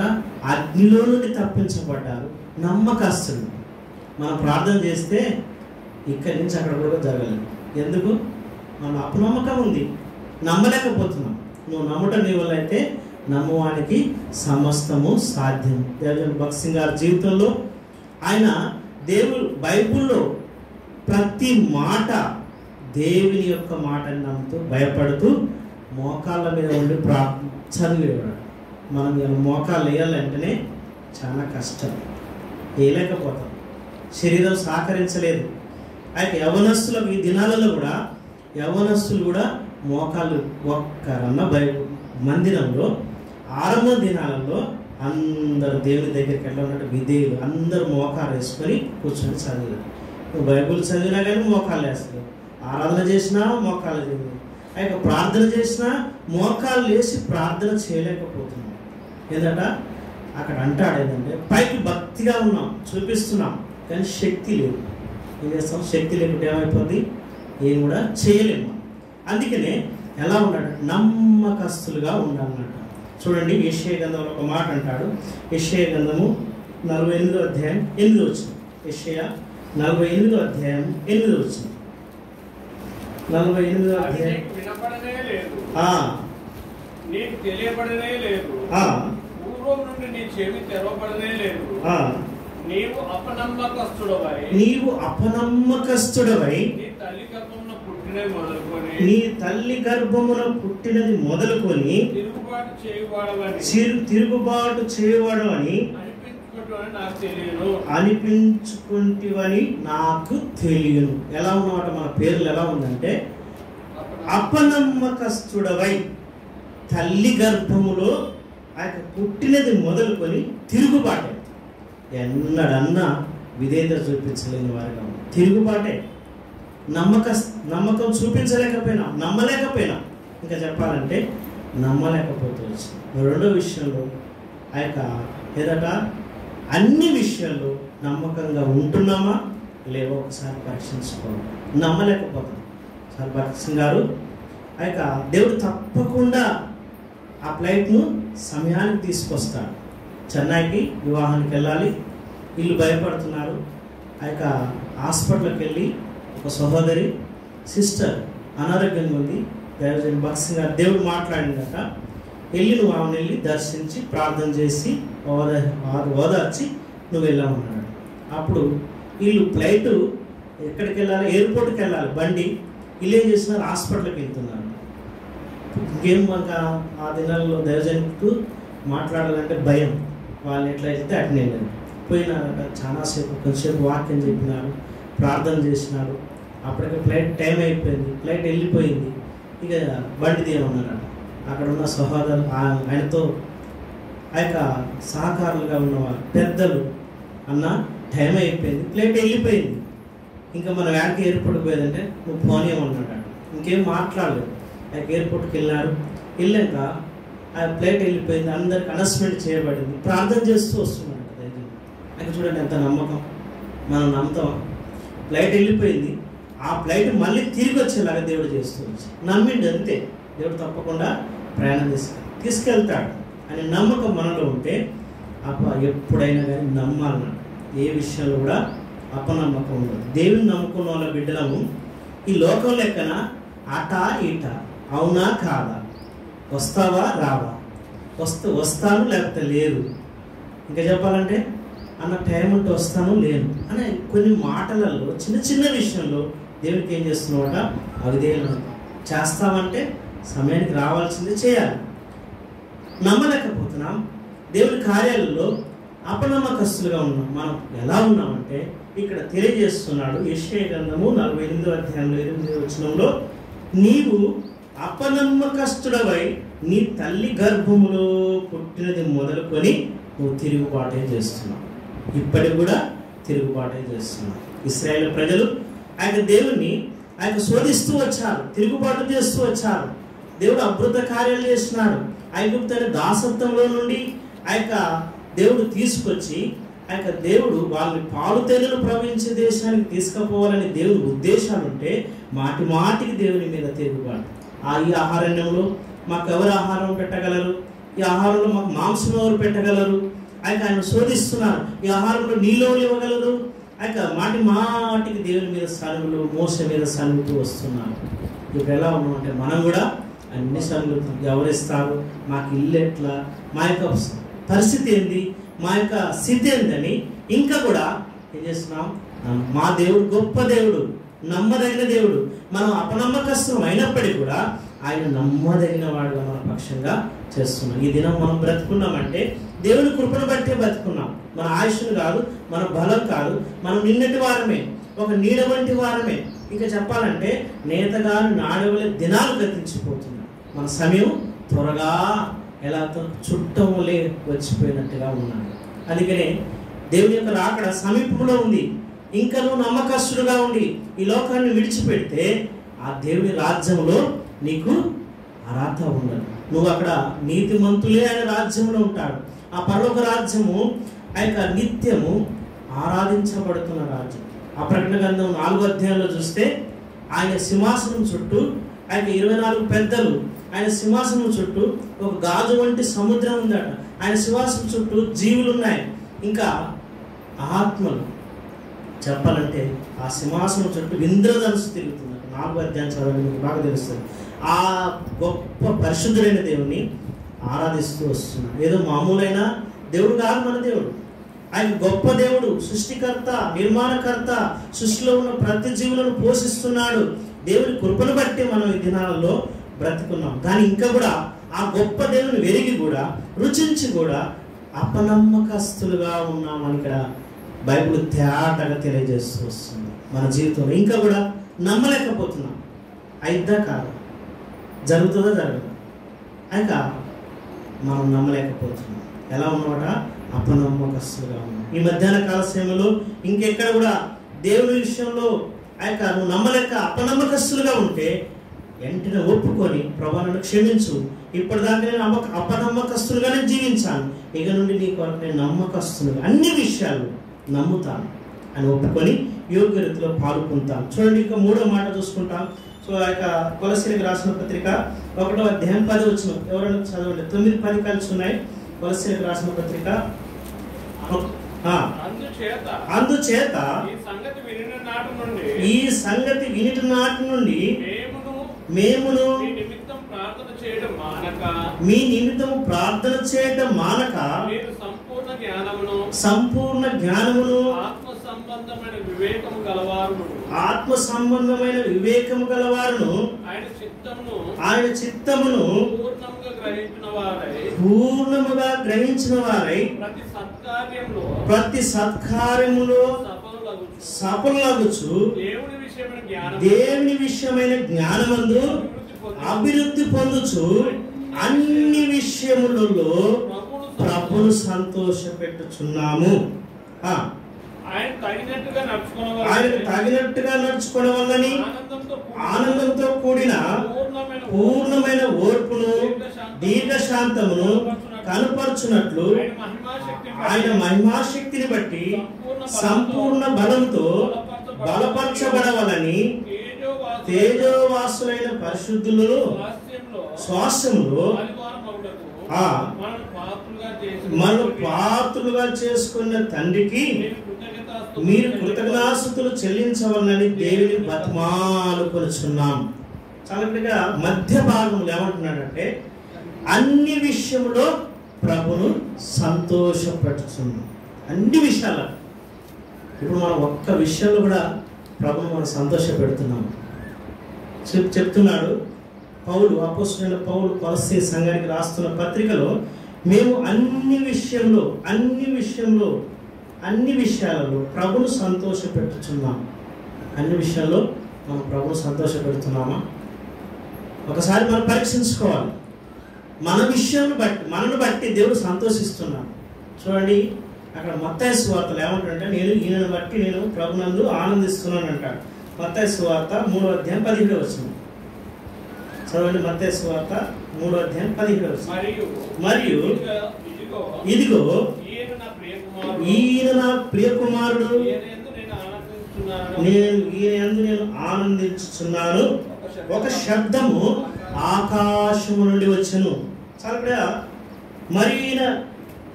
అగ్నిలో నుండి తప్పించబడ్డారు. నమ్మకస్తులు. మనం ప్రార్థన చేస్తే ఇక్కడి నుంచి అక్కడ కూడా జరగలేదు. ఎందుకు? మన అపనమ్మకం ఉంది, నమ్మలేకపోతున్నాం. నువ్వు నమ్మట నీ వల్ల అయితే నమ్మవానికి సమస్తము సాధ్యం. దేవజన్ భగత్ సింగ్ గారి జీవితంలో ఆయన దేవుడు బైబుల్లో ప్రతి మాట దేవుని యొక్క మాటని నమ్ముతూ భయపడుతూ మోకాళ్ళ మీద ఉండి చదివేవాడు. మనం ఇలా మోకాళ్ళు వేయాలంటేనే చాలా కష్టం, వేయలేకపోతాం, శరీరం సహకరించలేదు. అయితే యవనస్తులకు ఈ దినాలలో కూడా యవనస్తులు కూడా మోకాళ్ళు ఒక్కరన్న మందిరంలో ఆరంభ దినాలలో అందరు దేవుని దగ్గరికి వెళ్ళి ఉన్నట్టు విధేయులు అందరూ మోకాలు వేసుకొని కూర్చొని చదివారు. నువ్వు బైబుల్ చదివినా కానీ మోకాళ్ళు వేస్తారు, ఆరాధన చేసినా మోకాళ్ళు చదివి, అయితే ప్రార్థన చేసినా మోకాళ్ళు వేసి ప్రార్థన చేయలేకపోతున్నాం. ఏంటంట అక్కడ అంటాడు ఏంటంటే పైకి భక్తిగా ఉన్నాం, చూపిస్తున్నాం, కానీ శక్తి లేదు. ఏం చేస్తాం? శక్తి లేకుంటే ఏమైపోద్ది? ఏం కూడా చేయలేము. అందుకనే ఎలా ఉన్నాడు? నమ్మకస్తులుగా ఉండాలన్నట్టు. చూడండి యెషయా గ్రంథంలో ఒక మాట అంటాడు. యెషయా గ్రంథము 48వ అధ్యాయం 8వ వచనం. యెషయా 48వ అధ్యాయం 8వ వచనం. 48వ అది అధ్యాయం. నీకు వినపడనే లేదు, ఆ నీకు తెలియబడనే లేదు, ఆ పూర్వం నుండి నీ చెవి తెరవబడనే లేదు. ఆ నీవు అపనమ్మకస్తుడవై నీవు అపనమ్మకస్తుడవై నీ తల్లి గర్భమున పుట్టినది మొదలుకొని నీ తల్లి గర్భమున పుట్టినది మొదలుకొని తిరుగుబాటు చేయవాడవని తిరుగుబాటు చేయవాడు అని అనిపించుకుంటావని నాకు తెలియను. అనిపించుకుంటివని నాకు తెలియను. ఎలా ఉన్నమాట మన పేర్లు ఎలా ఉందంటే అపనమ్మకస్తుడవై తల్లి గర్భములో ఆ యొక్క పుట్టినది మొదలుకొని తిరుగుబాటే. ఎన్నడన్నా విధేయత చూపించలేని వారిగా ఉంది. తిరుగుబాటే. నమ్మకం చూపించలేకపోయినా, నమ్మలేకపోయినా, ఇంకా చెప్పాలంటే నమ్మలేకపోతూ వచ్చింది. రెండో విషయంలో ఆ యొక్క ఎదట అన్ని విషయాల్లో నమ్మకంగా ఉంటున్నామా లేవో ఒకసారి పరీక్షించుకోవాలి. నమ్మలేకపోతాం. సార్ భరత్ సింగ్ గారు ఆ యొక్క దేవుడు తప్పకుండా ఆ ఫ్లైట్ను సమయానికి తీసుకొస్తాడు. చెన్నైకి వివాహానికి వెళ్ళాలి. వీళ్ళు భయపడుతున్నారు. ఆ యొక్క హాస్పిటల్కి వెళ్ళి ఒక సహోదరి సిస్టర్ అనారోగ్యంగా ఉంది. దైవజన్ భరత్ సింగ్ గారు దేవుడు మాట్లాడిందట. వెళ్ళి నువ్వు ఆమెను వెళ్ళి దర్శించి ప్రార్థన చేసి ఓదార్చి నువ్వు వెళ్ళామన్నాడు. అప్పుడు వీళ్ళు ఫ్లైట్ ఎక్కడికి వెళ్ళాలి, ఎయిర్పోర్ట్కి వెళ్ళాలి బండి. వీళ్ళు ఏం చేస్తున్నారు, హాస్పిటల్కి వెళ్తున్నారు. ఇంకేం మాకు ఆ దినాల్లో దైవజనుకు మాట్లాడాలంటే భయం. వాళ్ళు ఎట్లా వెళ్తే అట్నే వెళ్ళారు. పోయినారట. చాలాసేపు కొంచెంసేపు వాక్యం చెప్పినారు, ప్రార్థన చేసినారు. అప్పటికే ఫ్లైట్ టైం అయిపోయింది, ఫ్లైట్ వెళ్ళిపోయింది. ఇక బండి తీయమన్నారట. అక్కడ ఉన్న సహోదరు ఆయనతో ఆ యొక్క సహకారులుగా ఉన్నవారు పెద్దలు, అన్న టైం అయిపోయింది, ఫ్లైట్ వెళ్ళిపోయింది, ఇంకా మనం యాడికి ఎయిర్పోర్ట్కి పోయేదంటే నువ్వు ఫోన్ ఏమన్నాడు. ఇంకేం మాట్లాడలేదు. ఆ ఎయిర్పోర్ట్కి వెళ్ళారు. వెళ్ళాక ఆ ఫ్లైట్ వెళ్ళిపోయింది, అందరికి అనౌన్స్మెంట్ చేయబడింది. ప్రార్థన చేస్తూ వస్తున్నాడు. అయితే చూడండి ఎంత నమ్మకం. మనం నమ్ముతాం. ఫ్లైట్ వెళ్ళిపోయింది, ఆ ఫ్లైట్ మళ్ళీ తిరిగి వచ్చేలాగా దేవుడు చేస్తూ వచ్చి నమ్మిండు. అంతే. దేవుడు తప్పకుండా ప్రయాణం తీసుకెళ్తాడు అనే నమ్మకం మనలో ఉంటే ఎప్పుడైనా కానీ నమ్మాలన్నాడు. ఏ విషయంలో కూడా అపనమ్మకం ఉండదు. దేవుని నమ్ముకున్న వాళ్ళ బిడ్డలము ఈ లోకం లెక్కన అట ఇట, అవునా కాదా, వస్తావా రావా, వస్తాను లేకపోతే లేదు, ఇంకా చెప్పాలంటే అన్న టైం ఉంటే వస్తాను లేను అనే కొన్ని మాటలలో చిన్న చిన్న విషయంలో దేవునికి ఏం చేస్తున్నావట, అవిధేయులు చేస్తామంటే సమయానికి రావాల్సిందే చేయాలి. నమ్మలేకపోతున్నాం. దేవుని కార్యాలలో అపనమ్మకస్తులుగా ఉన్నాం. మనం ఎలా ఉన్నామంటే ఇక్కడ తెలియజేస్తున్నాడు. యెషయా గ్రంథము 48వ అధ్యాయంలో 8వ వచనంలో, నీవు అపనమ్మకస్తుడవై నీ తల్లి గర్భములో పుట్టినది మొదలుకొని నువ్వు తిరుగుబాటే చేస్తున్నావు. ఇప్పటికి కూడా తిరుగుబాటే చేస్తున్నావు. ఇశ్రాయేలు ప్రజలు ఆ యొక్క దేవుణ్ణి ఆ యొక్క శోధిస్తూ వచ్చారు, తిరుగుబాటు చేస్తూ వచ్చారు. దేవుడు అద్భుత కార్యాలు చేస్తున్నాడు. ఐగుప్తు అనే దాసత్వంలో నుండి ఆ యొక్క దేవుడు తీసుకొచ్చి ఆ యొక్క దేవుడు వాళ్ళని పాలు తేనెలు ప్రవహించే దేశానికి తీసుకుపోవాలని దేవుని ఉద్దేశాలు ఉంటే మాటి మాటికి దేవుని మీద తిరుగుబాటు. ఈ ఆహారణ్యంలో మాకు ఎవరు ఆహారం పెట్టగలరు, ఈ ఆహారంలో మాకు మాంసం ఎవరు పెట్టగలరు, ఆయన శోధిస్తున్నారు. ఈ ఆహారంలో నీళ్ళు ఇవ్వగలరు. మాటి మాటికి దేవుని మీద సనుగులు, మోస మీద సనుగుతూ వస్తున్నారు. ఇప్పుడు ఎలా ఉన్నామంటే మనం కూడా అన్ని సనుగులు ఎవరిస్తారు, మాకు ఇల్లు ఎట్లా, మా యొక్క పరిస్థితి ఏంది, మా యొక్క స్థితి ఏందని ఇంకా కూడా ఏం చేస్తున్నాం. మా దేవుడు గొప్ప దేవుడు, నమ్మదగిన దేవుడు. మనం అపనమ్మకస్తులం అయినప్పటికీ కూడా ఆయన నమ్మదగిన వాడుగా మన పక్షంగా చేస్తున్నాం. ఈ దినం మనం బ్రతుకున్నామంటే దేవుని కృపను బట్టే బ్రతుకున్నాం. మన ఆయుష్ను కాదు, మన బలం కాదు, మనం నిన్నటి వారమే, ఒక నీడ వంటి వారమే. ఇంకా చెప్పాలంటే నేతగాను నాడవలే దినాలు గతించిపోతున్నాయి. మన సమయం త్వరగా ఎలా చుట్టములే వచ్చిపోయినట్టుగా ఉన్నాడు. అందుకనే దేవుని యొక్క రాకడ సమీపంలో ఉంది. ఇంకా నువ్వు నమ్మకస్తుడుగా ఉండి ఈ లోకాన్ని విడిచిపెడితే ఆ దేవుని రాజ్యంలో నీకు అర్హత ఉండదు. నువ్వు అక్కడ నీతిమంతులే ఆయన రాజ్యంలో ఉంటాడు. ఆ పరలోక రాజ్యము ఆ యొక్క నిత్యము ఆరాధించబడుతున్న రాజ్యం. ఆ ప్రకటన గ్రంథం 4వ అధ్యాయంలో చూస్తే ఆయన సింహాసనం చుట్టూ ఆయన 24 పెద్దలు, ఆయన సింహాసనం చుట్టూ ఒక గాజు వంటి సముద్రం ఉందట. ఆయన సింహాసనం చుట్టూ జీవులు ఉన్నాయి. ఇంకా ఆత్మలు చెప్పాలంటే ఆ సింహాసనం చుట్టూ ఇంద్రధనుసు తిరుగుతుంది. 4వ అధ్యాయం చదవండి, మీకు బాగా తెలుస్తుంది. ఆ గొప్ప పరిశుద్ధుడైన దేవుణ్ణి ఆరాధిస్తూ వస్తున్నాడు. ఏదో మామూలైన దేవుడు కాదు మన దేవుడు. ఆయన గొప్ప దేవుడు, సృష్టికర్త, నిర్మాణకర్త, సృష్టిలో ఉన్న ప్రతి జీవులను పోషిస్తున్నాడు. దేవుని కృపను బట్టి మనం ఈ దినాలలో బ్రతుకున్నాం. కానీ ఇంకా కూడా ఆ గొప్ప దేవుని వెరిగి కూడా, రుచించి కూడా అపనమ్మకస్తులుగా ఉన్నామని ఇక్కడ బైబిల్ తేటగా తెలియజేస్తూ వస్తుంది. మన జీవితంలో ఇంకా కూడా నమ్మలేకపోతున్నాం. అయిద్దా కాదు, జరుగుతుందా జరగదు, అయిక మనం నమ్మలేకపోతున్నాం. ఎలా ఉన్నమాట? అపనమ్మకస్తులుగా ఉన్నాం. ఈ మధ్యాహ్న కాల సమయంలో ఇంకెక్కడ కూడా దేవుని విషయంలో అయిక నువ్వు నమ్మలేక అపనమ్మకస్తులుగా ఉంటే వెంటనే ఒప్పుకొని, ప్రభువా నన్ను క్షమించు, ఇప్పటిదాకా నేను అపనమ్మకస్తులుగానే జీవించాను, ఇక నుండి నీ కొరకు నేను నమ్మకస్తులుగా అన్ని విషయాలు నమ్ముతాను అని ఒప్పుకొని యోగ్య రీతిలో పాల్గొంటాను. చూడండి, ఇంకా 3వ మాట చూసుకుంటాం. సో ఆ యొక్క కొలస్సీలకు రాసిన పత్రిక 1వ అధ్యాయం 10 వచనం ఎవరైనా చదవండి. 9-10 కలిసి ఉన్నాయి. కొలస్సీలకు రాసిన పత్రిక. అందుచేత ఈ సంగతి వినిన నాటి నుండి మేమును మీ నిమిత్తం ప్రార్థన చేయడం మానక మీరు సంపూర్ణ జ్ఞానమును ఆత్మ సంబంధమైన వివేకము గలవారును ఆయన చిత్తమును పూర్ణముగా గ్రహించిన వారై ప్రతి సత్కార్యములో సఫలమగుచు దేవుని విషయమైన జ్ఞానమందు అభివృద్ధి పొందుచు అన్ని విషయములలో ప్రభువును సంతోషపెట్టుచున్నాము. ఆయన తగినట్టుగా నడుచుకోవడం వల్లని ఆనందంతో కూడిన పూర్ణమైన ఓర్పును దీర్ఘశాంతమును కనపరచునట్లు ఆయన మహిమాశక్తిని బట్టి సంపూర్ణ బలంతో బలపరచబడవలని తేజోవాసులైన పరిశుద్ధులను శ్వాసములో మనం పాత్రులుగా చేసుకున్న తండ్రికి మీరు కృతజ్ఞతాస్తుతులు చెల్లించవాలని దేవుని బతిమాలుకొనుచున్నాం. చాలా మధ్య భాగంలో ఏమంటున్నాడంటే అన్ని విషయంలో ప్రభును సంతోషపడుతున్నాం. అన్ని విషయాల ఇప్పుడు మనం ఒక్క విషయంలో కూడా ప్రభును మనం సంతోషపెడుతున్నాం. చెప్తున్నాడు పౌలు, అపోస్తలుడైన పౌలు కొలస్సీ సంఘానికి రాస్తున్న పత్రికలో, మేము అన్ని విషయాలలో ప్రభును సంతోషపెట్టుచున్నాం. అన్ని విషయాల్లో మనం ప్రభును సంతోషపెడుతున్నామా? ఒకసారి మనం పరీక్షించుకోవాలి. మన విషయాన్ని బట్టి, మనను బట్టి దేవుడు సంతోషిస్తున్నాడు. చూడండి, అక్కడ మత్తయి సువార్తలు ఏమంటాడంటే ఈయనను బట్టి నేను ప్రభునందు ఆనందిస్తున్నాను అంటాడు. మత్తయి సువార్త 3వ అధ్యాయం 17వ వచనం చదవండి. మత్తయి సువార్త 3వ అధ్యాయం 17వ వచనం. మరియు ఇదిగో ఈయన నా ప్రియకుమారుడు, నేను ఆనందించుచున్నాను. ఒక శబ్దము ఆకాశము నుండి వచ్చెను. చాలా మరి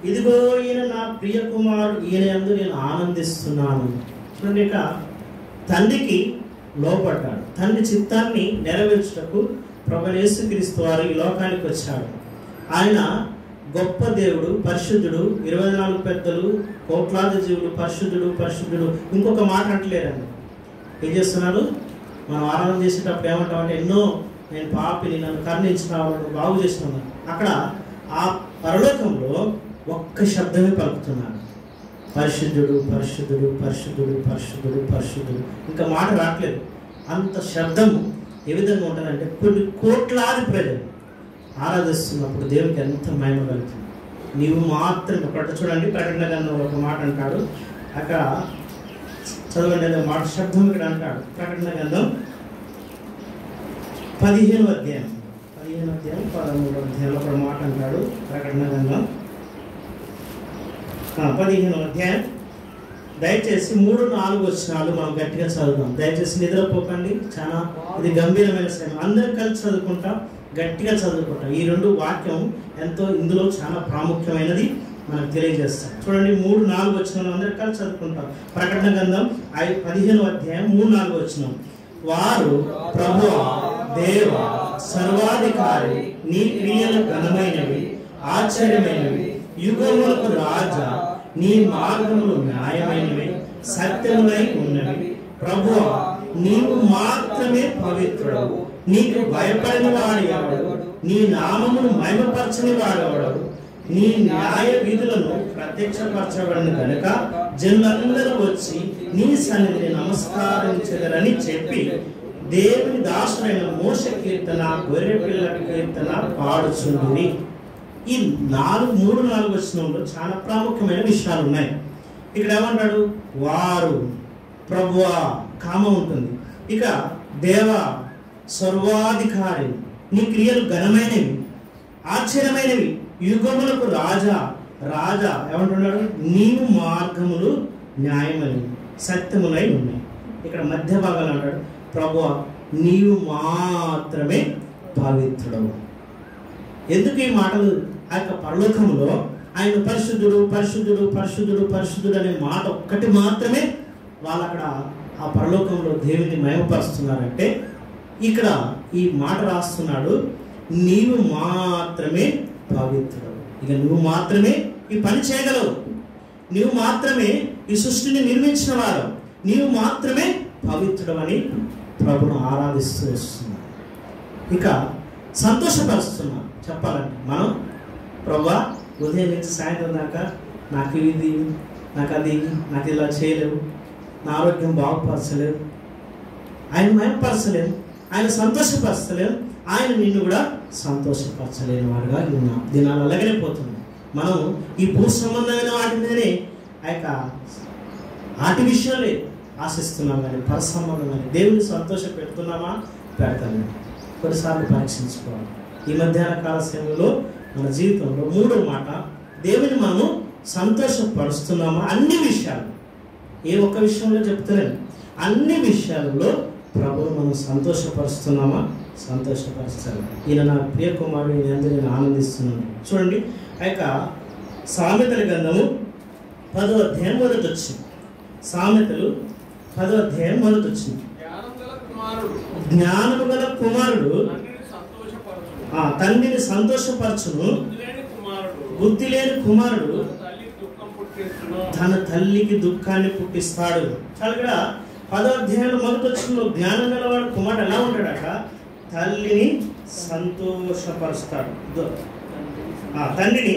ఇదిగో ఈయన నా ప్రియ కుమారుడు, ఈయన యందు నేను ఆనందిస్తున్నాను. చూడండి, ఇక తండ్రికి లోపడ్డాడు. తండ్రి చిత్తాన్ని నెరవేర్చుటకు ప్రభువైన యేసుక్రీస్తు వారు ఈ లోకానికి వచ్చాడు. ఆయన గొప్ప దేవుడు, పరిశుద్ధుడు, 24 పెద్దలు, కోట్లాది జీవులు పరిశుద్ధుడు పరిశుద్ధుడు. ఇంకొక మాట అంటలేరండి. ఏం చేస్తున్నాడు? మనం ఆరాధన చేసేటప్పుడు ఏమంటామంటే నేను పాపిని, నన్ను కరుణించినావు, బాగు చేసినాను. అక్కడ ఆ పరలోకంలో ఒక్క శబ్దమే పలుకుతున్నాడు, పరిశుద్ధుడు పరిశుద్ధుడు పరిశుద్ధుడు పరిశుద్ధుడు పరిశుద్ధుడు. ఇంకా మాట రావట్లేదు. అంత శబ్దము ఏ విధంగా ఉంటుందంటే కొన్ని కోట్లాది ప్రజలు ఆరాధిస్తున్నప్పుడు దేవునికి ఎంత మహిమ కలుగుతుంది. నీవు మాత్రం ఒకటి చూడండి, ప్రకటన గ్రంథంలో ఒక మాట అంటాడు. అక్కడ చదవండి, అదే మాట శబ్దం ఇక్కడ అంటాడు. ప్రకటన గ్రంథం 15వ అధ్యాయం 13వ అధ్యాయంలో ఒక మాట అంటాడు. ప్రకటన గ్రంథం 15వ అధ్యాయం దయచేసి 3-4 వచనాలు మనం గట్టిగా చదువుదాం. దయచేసి నిద్రపోకండి, చాలా ఇది గంభీరమైన సమయం. అందరం కలిసి చదువుకుంటాం, గట్టిగా చదువుకుంటాం. ఈ 2 వాక్యం ఎంతో ఇందులో చాలా ప్రాముఖ్యమైనది. మనకు తెలియజేస్తాడు. చూడండి 3-4 వచనాలు అందరి కలిసి చదువుకుంటాం. ప్రకటన గ్రంథం 15వ అధ్యాయం 3-4 వచనం. వారు ప్రభువా దేవా సర్వాధికారి, నీ క్రియలు ఘనమైనవి ఆశ్చర్యమైనవి, యుగములకు రాజా, నీ మార్గములు న్యాయమైనవి సత్యములై ఉన్నవి. ప్రభువా నీవు మాత్రమే పవిత్రుడవు, నీకు భయపడిన వాడు ఎవడు, నీ నామమును మహిమపరచని వాడెవడు, నీ న్యాయ విధులను ప్రత్యక్షపరచబడిన కనుక జనులందరూ వచ్చి నీ సన్నిధిని నమస్కరించెదరని చెప్పి దేవుని దాసుడైన మోషే కీర్తన, గొర్రె పిల్లల కీర్తన పాడుచుంది. ఈ 3-4 వచనంలో చాలా ప్రాముఖ్యమైన విషయాలు ఉన్నాయి. ఇక్కడ ఏమంటాడు? వారు, ప్రభువా కామ ఉంటుంది, ఇక దేవా సర్వాధికారి, నీ క్రియలు ఘనమైనవి ఆశ్చర్యమైనవి, యుగములకు రాజా, రాజా ఏమంటున్నాడు? నీవు మార్గములు న్యాయమైనవి సత్యములై ఉన్నాయి. ఇక్కడ మధ్య భాగాలు అంటాడు ప్రభువా నీవు మాత్రమే పవిత్రుడవు. ఎందుకు ఈ మాటలు? ఆ యొక్క పరలోకంలో ఆయన పరిశుద్ధుడు పరిశుద్ధుడు పరిశుద్ధుడు పరిశుద్ధుడు అనే మాట ఒక్కటి మాత్రమే వాళ్ళు అక్కడ ఆ పరలోకంలో దేవుని మహిమపరుస్తున్నారంటే, ఇక్కడ ఈ మాట రాస్తున్నాడు నీవు మాత్రమే పవిత్రుడు. ఇక నువ్వు మాత్రమే ఈ పని చేయగలవు, నీవు మాత్రమే ఈ సృష్టిని నిర్మించిన వాడు, నీవు మాత్రమే పవిత్రుడు అని ప్రభును ఆరాధిస్తూ వస్తున్నాడు. ఇక సంతోషపరుస్తున్నా చెప్పాలంటే మనం, ప్రభువా ఉదయం నుంచి సాయంత్రం దాకా నాకు ఇది, నాకు అది, నాకు ఇలా చేయలేవు, నా ఆరోగ్యం బాగుపరచలేవు, ఆయన మహిమపరచలేము, ఆయన సంతోషపరచలేము, ఆయన నిన్ను కూడా సంతోషపరచలేని వాడుగా ఉన్నాం. దినాలు అలాగనే పోతున్నాం. మనం ఈ భూ సంబంధమైన వాటి మీదనే ఆ యొక్క వాటి విషయాలే ఆశిస్తున్నాం, కానీ పర సంబంధమైన దేవుని సంతోష పెడుతున్నామా పెడతాము. కొన్నిసార్లు పరీక్షించుకోవాలి. ఈ మధ్యాహ్న కాల సేవలో మన జీవితంలో 3వ మాట, దేవుని మనము సంతోషపరుస్తున్నామా? అన్ని విషయాలు, ఏ ఒక్క విషయంలో చెప్తలేము, అన్ని విషయాలలో ప్రభువు మనం సంతోషపరుస్తున్నామా? సంతోషపరుస్తాను. ఈయన నా ప్రియ కుమారుడు, ఈయన అందరూ నేను ఆనందిస్తున్నాను. చూడండి ఆ యొక్క సామెతల గ్రంథము 10వ అధ్యాయం మొదటి వచ్చింది. సామెతలు 10వ అధ్యాయం మొదటి వచ్చింది. జ్ఞానము గల కుమారుడు తండ్రిని సంతోషపరచును, బుద్ధి లేని కుమారుడు తన తల్లికి దుఃఖాన్ని పుట్టిస్తాడు. చాలా ఇక్కడ 10వ అధ్యాయంలో మొదటి వచ్చిన జ్ఞానం గలవాడు కుమారుడు ఎలా ఉంటాడట? తల్లిని సంతోషపరుస్తాడు. తండ్రిని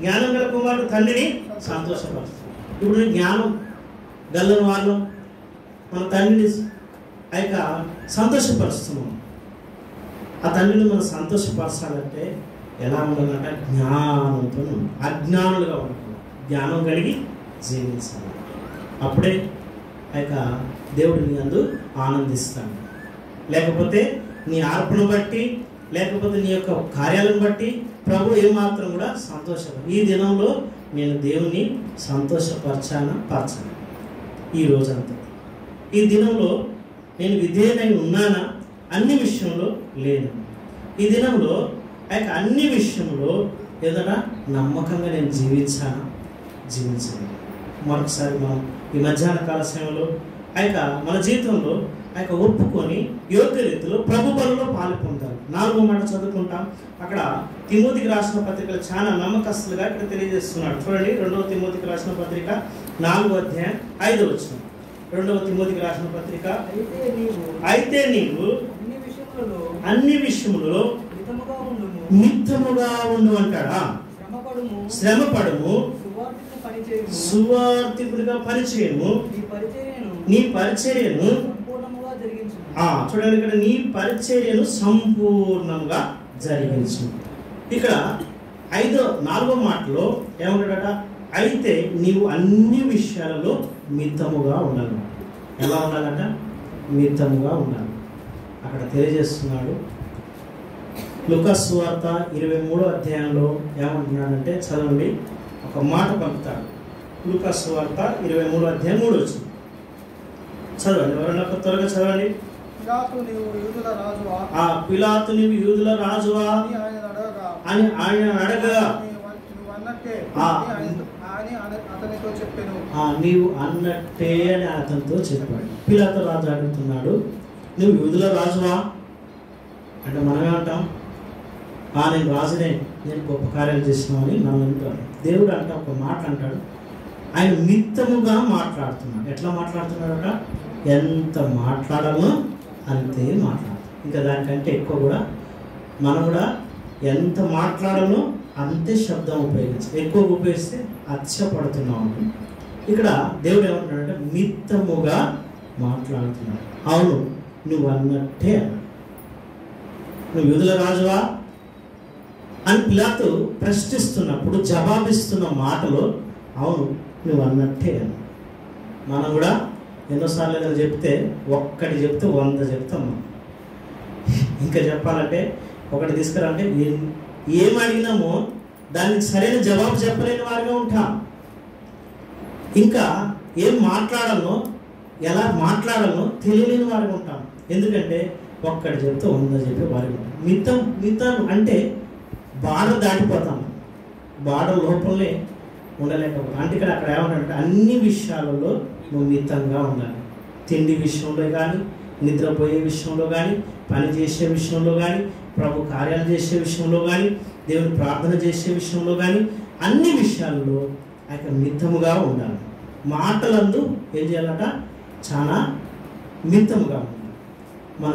జ్ఞానం గల కుమారుడు తండ్రిని సంతోషపరుస్తాడు. ఇప్పుడు జ్ఞానం గల్లని వాళ్ళు మన తండ్రిని ఆ యొక్క సంతోషపరుస్తున్నాం. ఆ తండ్రిని మనం సంతోషపరచాలంటే ఎలా ఉండాలంట? జ్ఞానంతో, అజ్ఞానులుగా ఉంటాం, జ్ఞానం కలిగి జీవించాలి. అప్పుడే ఆ యొక్క దేవుడిని అందు ఆనందిస్తాడు. లేకపోతే నీ అర్పణ బట్టి, లేకపోతే నీ యొక్క కార్యాలను బట్టి ప్రభు ఏమాత్రం కూడా సంతోషపడ. ఈ దినంలో నేను దేవుని సంతోషపరచానా పరచాను ఈ రోజంతా? ఈ దినంలో నేను విధేయుడై ఉన్నానా? అన్ని విషయంలో లేను. ఈ దినంలో ఆ యొక్క అన్ని విషయంలో ఏదైనా నమ్మకంగా నేను జీవించాను. మరొకసారి మనం ఈ మధ్యాహ్న కాల సమయంలో ఆ యొక్క మన జీవితంలో ఆ యొక్క ఒప్పుకొని యోగ్య రీతిలో ప్రభు బలలో పాలు పొందాలి. 4వ మాట చదువుకుంటాం. అక్కడ తిమోతికి రాసిన పత్రికలు చాలా నమ్మకస్తులుగా ఇక్కడ తెలియజేస్తున్నాడు. చూడండి 2వ తిమోతికి రాసిన పత్రిక 4వ అధ్యాయం 5వ వచనం. 2వ తిమోతికి రాసిన పత్రిక, అయితే నీవు అన్ని విషయములలో మిత్తముగా ఉండు అంటాడా? శ్రమపడము, సువార్తికుడిగా పనిచేయము, నీ పరిచర్యను చూడండి, ఇక్కడ నీ పరిచర్యను సంపూర్ణంగా జరిగించు. ఇక్కడ 4వ మాటలో ఏమంటాడట? అయితే నీవు అన్ని విషయాలలో మితముగా ఉండాలి. ఎలా ఉండాలట? మితముగా ఉండాలి. అక్కడ తెలియజేస్తున్నాడు. లూకా సువార్త 23వ అధ్యాయంలో ఏమంటున్నాడంటే, చదవండి, ఒక మాట పంపుతాడు. లూకా సువార్త 23వ అధ్యాయం 3వ వచనం చదవండి. ఎవరైనా త్వరగా చదవండి. పిలాతు నీవు యూదుల రాజువా అని ఆయన అడగగా అన్నట్టే ఆ. అని అతనితో చెప్పాను. నీవు అన్నట్టే అని అతనితో చెప్పాడు. పిలాతు రాజు అడుగుతున్నాడు, నువ్వు యూదుల రాజువా అంటే మనమే అంటాం, నేను రాజునే, నేను గొప్ప కార్యాలు చేసినామని మనం వింటాం. దేవుడు అంటే ఒక మాట అంటాడు, ఆయన మిత్తముగా మాట్లాడుతున్నాడు. ఎట్లా మాట్లాడుతున్నాడట? ఎంత మాట్లాడాలో అంతే మాట్లాడు. ఇంకా దానికంటే ఎక్కువ కూడా మనం కూడా ఎంత మాట్లాడాలో అంతే శబ్దం ఉపయోగించాలి. ఎక్కువ ఉపయోగిస్తే అచ్చపడుతున్నాం. ఇక్కడ దేవుడు ఏమంటున్నాడంటే మిత్తముగా మాట్లాడుతున్నాడు. అవును నువ్వు అన్నట్టే అన్నాడు. నువ్వు యూదుల రాజువా అని పిలాతు ప్రశ్నిస్తున్నప్పుడు జవాబిస్తున్న మాటలో అవును నువ్వు అన్నట్టే అన్నాడు. మనం కూడా ఎన్నోసార్లు ఏదైనా చెప్తే ఒక్కటి చెప్తే 100 చెప్తాం. మనం ఇంకా చెప్పాలంటే ఒకటి తీసుకురంటే ఏం అడిగినామో దానికి సరైన జవాబు చెప్పలేని వారిగా ఉంటాం. ఇంకా ఏం మాట్లాడాలో ఎలా మాట్లాడాలో తెలియలేని వారిగా ఉంటాం. ఎందుకంటే ఒక్కటి చెప్తే 100 చెప్పే వారిగా ఉంటాం. మితం అంటే బార్డర్ దాటిపోతాం, బార్డర్ లోపలనే ఉండలేకపోతాం. అంటే ఇక్కడ అక్కడ ఏమంటారంటే అన్ని విషయాలలో నువ్వు మితంగా ఉండాలి. తిండి విషయంలో కానీ, నిద్రపోయే విషయంలో కానీ, పని చేసే విషయంలో కానీ, ప్రభు కార్యాలు చేసే విషయంలో కానీ, దేవుని ప్రార్థన చేసే విషయంలో కానీ, అన్ని విషయాల్లో ఆయన మితముగా ఉండాలి. మాటలందు ఏం చేయాలట? చాలా మితముగా ఉండాలి. మన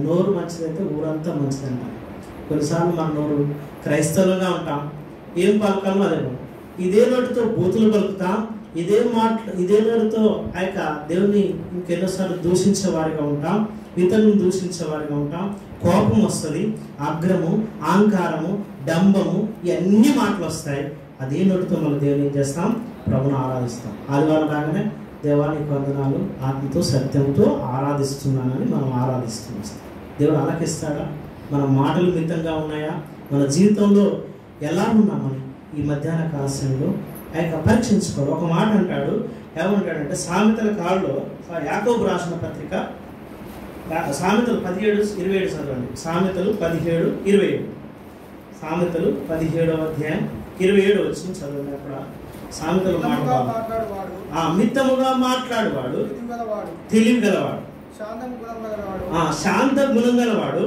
నోరు మంచిదైతే ఊరంతా మంచిదంట. కొన్నిసార్లు మన నోరు క్రైస్తవులుగా ఉంటాం, ఏం పలకాలో అదే ఇదే నోటితో బూతులు పలుకుతాం, ఇదే నోటితో ఆ యొక్క దేవుని ఇంకెన్నోసార్లు దూషించే వారిగా ఉంటాం, ఇతరులను దూషించే వారిగా ఉంటాం. కోపం వస్తుంది, అగ్రము, అహంకారము, డంబము, ఇవన్నీ మాటలు వస్తాయి. అదే నోటితో మనం దేవుని ఏం చేస్తాం? ప్రభుని ఆరాధిస్తాం. ఆదివారం రాగానే దేవానికి వందనాలు, ఆత్మతో సత్యంతో ఆరాధిస్తున్నానని మనం ఆరాధిస్తున్నాం. దేవుడు ఆలకిస్తాడా? మన మాటలు మితంగా ఉన్నాయా? మన జీవితంలో ఎలా ఉన్నామని ఈ మధ్యాహ్న కాల సమయంలో ఆ యొక్క పరీక్షించుకోవాలి. ఒక మాట అంటాడు, ఏమంటాడంటే సామెతల కాలంలో యాకోబు రాసిన పత్రిక సామెతలు 17:27 చదవండి. సామెతలు 17:27 సామెతలు 17వ అధ్యాయం 27 వచ్చింది చదవండి. అక్కడ సామెతలు మిత్తముగా మాట్లాడువాడు తెలివి గలవాడు, శాంత గుణం గలవాడు,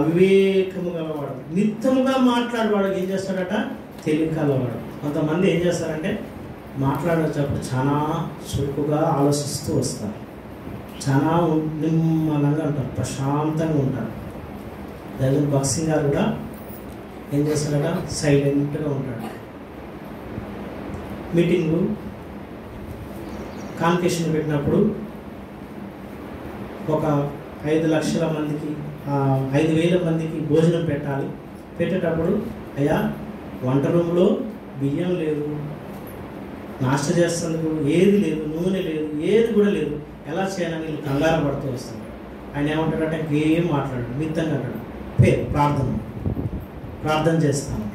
వివేకము గలవాడు. మిత్తముగా మాట్లాడేవాడు ఏం చేస్తాడట? తెలివి కలవాడు. కొంతమంది ఏం చేస్తారంటే మాట్లాడేటప్పుడు చాలా చురుకుగా ఆలోచిస్తూ వస్తారు, చాలా నిమ్మలంగా ఉంటారు, ప్రశాంతంగా ఉంటారు. దైవం భక్సింగ్ గారు కూడా ఏం చేస్తాడట? సైలెంట్గా ఉంటాడు. మీటింగు కాన్వకేషన్ పెట్టినప్పుడు ఒక 5 లక్షల మందికి 5,000 మందికి భోజనం పెట్టాలి. పెట్టేటప్పుడు అయ్యా వంట రూమ్లో బియ్యం లేదు, నాష్ట చేస్తేందుకు ఏది లేదు, నూనె లేదు, ఏది కూడా లేదు, ఎలా చేయాలని వీళ్ళు కంగారు పడుతూ వస్తారు. ఆయన ఏమంటాడంటే ఏం మాట్లాడు, మిత్తంగా అంటాడు, ప్రార్థన చేస్తాను.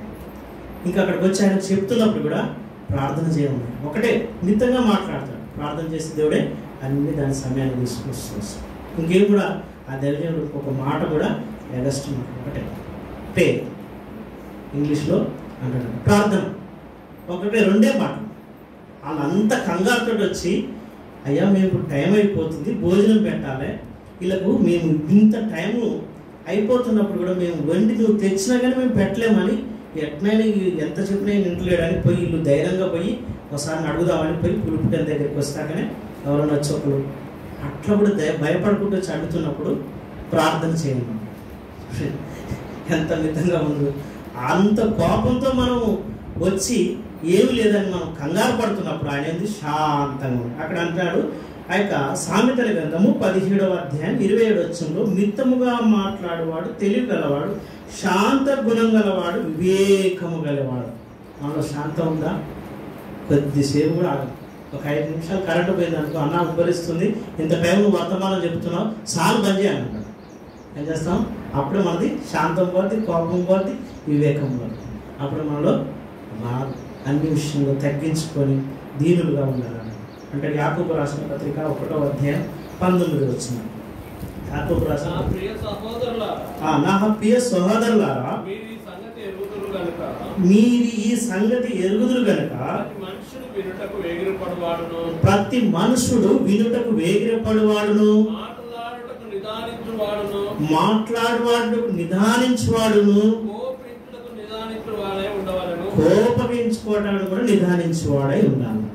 ఇంకా అక్కడికి వచ్చి ఆయన చెప్తున్నప్పుడు కూడా ప్రార్థన చేయమని ఒకటే మిత్తంగా మాట్లాడతాడు. ప్రార్థన చేసి దేవుడే అన్ని దాని సమయాన్ని తీసుకొస్తూ వస్తాడు. ఇంకేం కూడా ఆ దేవుడు ఒక మాట కూడా ఎగస్ట్ మాట ఒకటే ఇంగ్లీష్లో అంటాడు ప్రార్థన. ఒకటే 2 మాటలు. వాళ్ళంతా కంగారుతో వచ్చి అయ్యా మేము టైం అయిపోతుంది, భోజనం పెట్టాలి, వీళ్ళకు మేము ఇంత టైము అయిపోతున్నప్పుడు కూడా మేము వండి నువ్వు తెచ్చినా కానీ మేము పెట్టలేమని ఎట్నైనా ఎంత చెప్పినా ఇంట్లేడని పోయి వీళ్ళు ధైర్యంగా పోయి ఒకసారి అడుగుదామని పోయి పులుపుటెన్ దగ్గరికి వస్తాకనే ఎవరైనా వచ్చి ఒకరు అట్లా కూడా భయపడుకుంటూ వచ్చి అడుగుతున్నప్పుడు ప్రార్థన చేయండి. ఎంత మితంగా ఉందో, అంత కోపంతో మనం వచ్చి ఏమి లేదని మనం కంగారు పడుతున్నప్పుడు ఆయన ఏంది శాంతంగా ఉంది. అక్కడ అంటాడు ఆ యొక్క సామెతల గ్రంథము 17వ అధ్యాయం 27 వచనంలో మిత్తముగా మాట్లాడువాడు తెలివి గలవాడు, శాంత గుణం గలవాడు, వివేకము గలవాడు. మనలో శాంతం ఉందా? కొద్దిసేపు కూడా ఒక 5 నిమిషాలు కరెంటు పోయింది అనుకో, అన్న ఉబ్బరిస్తుంది, ఇంత టైం నువ్వు వర్తమానం చెప్తున్నావు, సాలు బంద్ చేయాలంటాడు. ఏం చేస్తాం? అప్పుడు మనది శాంతం పోద్ది, కోపం పోద్ది, వివేకం పోద్ది. అప్పుడు మనలో అన్ని విషయంలో తగ్గించుకొని దీనులుగా ఉండాలి. అంటే యాకోబు రాసిన పత్రిక 1వ అధ్యాయం 19 వచ్చింది. యాకోబు రాసిన నా ప్రియ సహోదరులారా మీరు ఈ సంగతి ఎరుగుదురు గనుక మనుషుడు వినుటకు వేగిరపడువాడును, ప్రతి మనుషుడు వినుటకు వేగిరపడువాడును, మాట్లాడుటకు నిదానించువాడును, మాట్లాడువాడుకు నిదానించువాడును, కోపించుటకు నిదానించువాడై ఉండవలెను. కోపగించుకోవడానికి కూడా నిదానించువాడై ఉండాలి.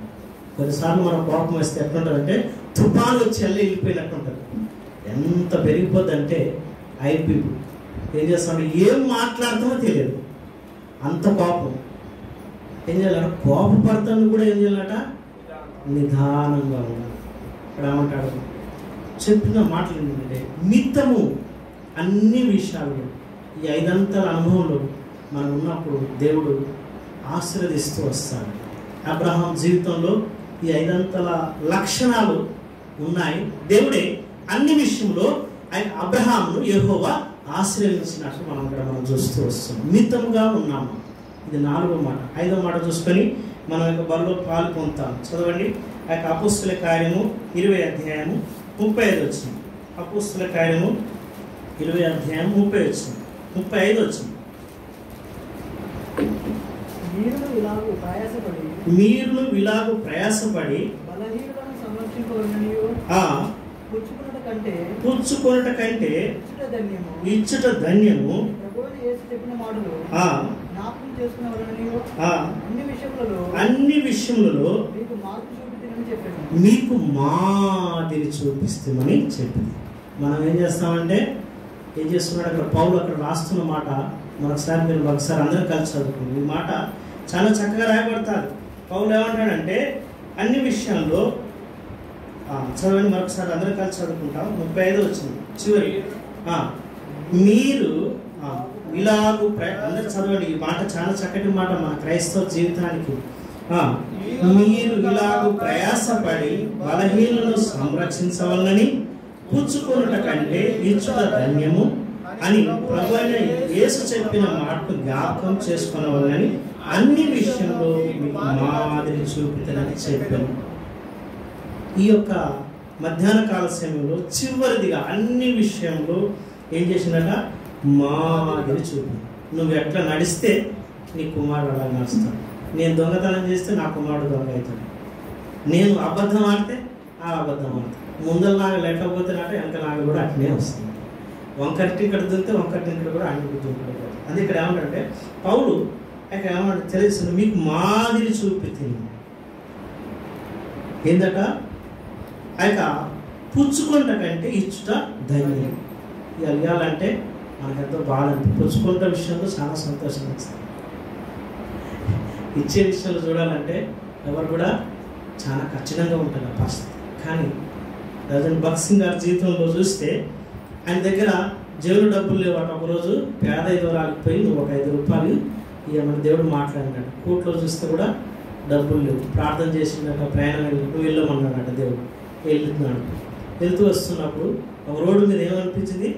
కొన్నిసార్లు మన కోపం వస్తే ఎట్లుంటుందంటే తుఫాను వచ్చి వెళ్ళిపోయినట్టు ఉంటుంది. ఎంత పెరిగిపోద్దంటే ఐపీ ఏం చేస్తామంటే ఏం మాట్లాడతామో తెలియదు, అంత కోపం. ఏం చేయాలంటే కోపపడతాను కూడా ఏం చేయాలట, నిదానంగా ఉండాలి. ఇక్కడ ఏమంటాడు, చెప్పిన మాటలు ఏంటంటే మిత్తము అన్ని విషయాలు ఈ 5 అంతల అనుభవంలో మనం ఉన్నప్పుడు దేవుడు ఆశీర్వదిస్తూ వస్తాడు. అబ్రహాం జీవితంలో ఈ 5 అంతల లక్షణాలు ఉన్నాయి. దేవుడే అన్ని విషయంలో అబ్రహామును యెహోవా ఆశీర్వదించినట్టు మనం చూస్తూ వస్తున్నాం. మితముగా ఉన్నాము. ఇది 4వ మాట. 5వ మాట చూసుకొని మనం యొక్క బలిలో పాలు పొందుతాం. చదవండి. ఆ యొక్క అపోస్తుల కార్యము 20 అధ్యాయము 35 వచ్చింది. అపోస్తుల కార్యము 20 అధ్యాయం 30 వచ్చింది, 35 వచ్చింది. మీరును ఇలాగు ప్రయాసపడి బలహీనులను సంరక్షింపవలెననియు పుచ్చుకొనుట కంటే ఇచ్చుట ధన్యము ప్రభువైన యేసు చెప్పిన మాటలు జ్ఞాపకం చేసుకునేవలెననియు అన్ని విషయములలో మీకు మాదిరి చూపిస్తామని చెప్పింది. మనం ఏం చేస్తామంటే ఏం చేస్తున్నాడు అక్కడ పౌలు అక్కడ రాస్తున్న మాట మరొకసారి మీరు ఒకసారి అందరూ కలిసి చదువుకుంది. ఈ మాట చాలా చక్కగా రాయబడతారు. పౌలు ఏమంటాడంటే అన్ని విషయాల్లో చదవండి, మరొకసారి అందరూ కలిసి చదువుకుంటాం. 35 వచ్చింది చివరి. మీరు ఇలాగూ అందరూ చదవండి. ఈ మాట చాలా చక్కటి మాట మన క్రైస్తవ జీవితానికి. మీరు ఇలాగూ ప్రయాసపడి బలహీనులను సంరక్షించవాలని పుచ్చుకొనుట కంటే ఇచ్చుట ధన్యము అని ప్రభువైన యేసు చెప్పిన మాటను జ్ఞాపకం చేసుకునేవాళ్ళని అన్ని విషయంలో మీకు మాదిరి చూపుతానని చెప్పాను. ఈ యొక్క మధ్యాహ్న కాల సమయంలో చివరిదిగా అన్ని విషయంలో ఏం చేసిందట, మాదిరి చూపి. నువ్వు ఎట్లా నడిస్తే నీ కుమారుడు అలా నడుస్తాడు. నేను దొంగతనం చేస్తే నా కుమారుడు దొంగ అవుతాడు. నేను అబద్ధం ఆడితే ఆ అబద్ధం ఆడతాడు. ముందర నాగ లేకపోతే నాట వెనక నాగ కూడా అట్నే వస్తుంది. వంకటి ఇక్కడ దుంతే వంకటి ఇక్కడ కూడా అన్ని దుంకుడు. అది ఇక్కడ ఏమంటే పౌలు ఇక్కడ ఏమంటే తెలుస్తుంది, మీకు మాదిరి చూపిస్తుంది. ఏందట, ఆ యొక్క పుచ్చుకుంట కంటే ఇచ్చుట ధన్యం. ఇవ్వాలంటే మనకెంతో బాధ అనిపి పుచ్చుకుంట విషయంలో చాలా సంతోషం వస్తుంది. ఇచ్చే విషయంలో చూడాలంటే ఎవరు కూడా చాలా కఠినంగా ఉంటుంది ఆ పరిస్థితి. కానీ రాజన్ భగత్ సింగ్ గారి జీవితంలో చూస్తే ఆయన దగ్గర జేబులో డబ్బులు లేవాట. ఒకరోజు పేద విధవరాలికి పోయి నువ్వు ఒక 5 రూపాయలు ఇవ్వమని దేవుడు మాట్లాడినాడు. కోర్టులో చూస్తే కూడా డబ్బులు లేవు. ప్రార్థన చేసిందట, ప్రయాణం నువ్వు వెళ్ళమన్నాడట. దేవుడు వెళ్తున్నాడు. వెళ్తూ వస్తున్నప్పుడు ఒక రోడ్డు మీద ఏమనిపించింది,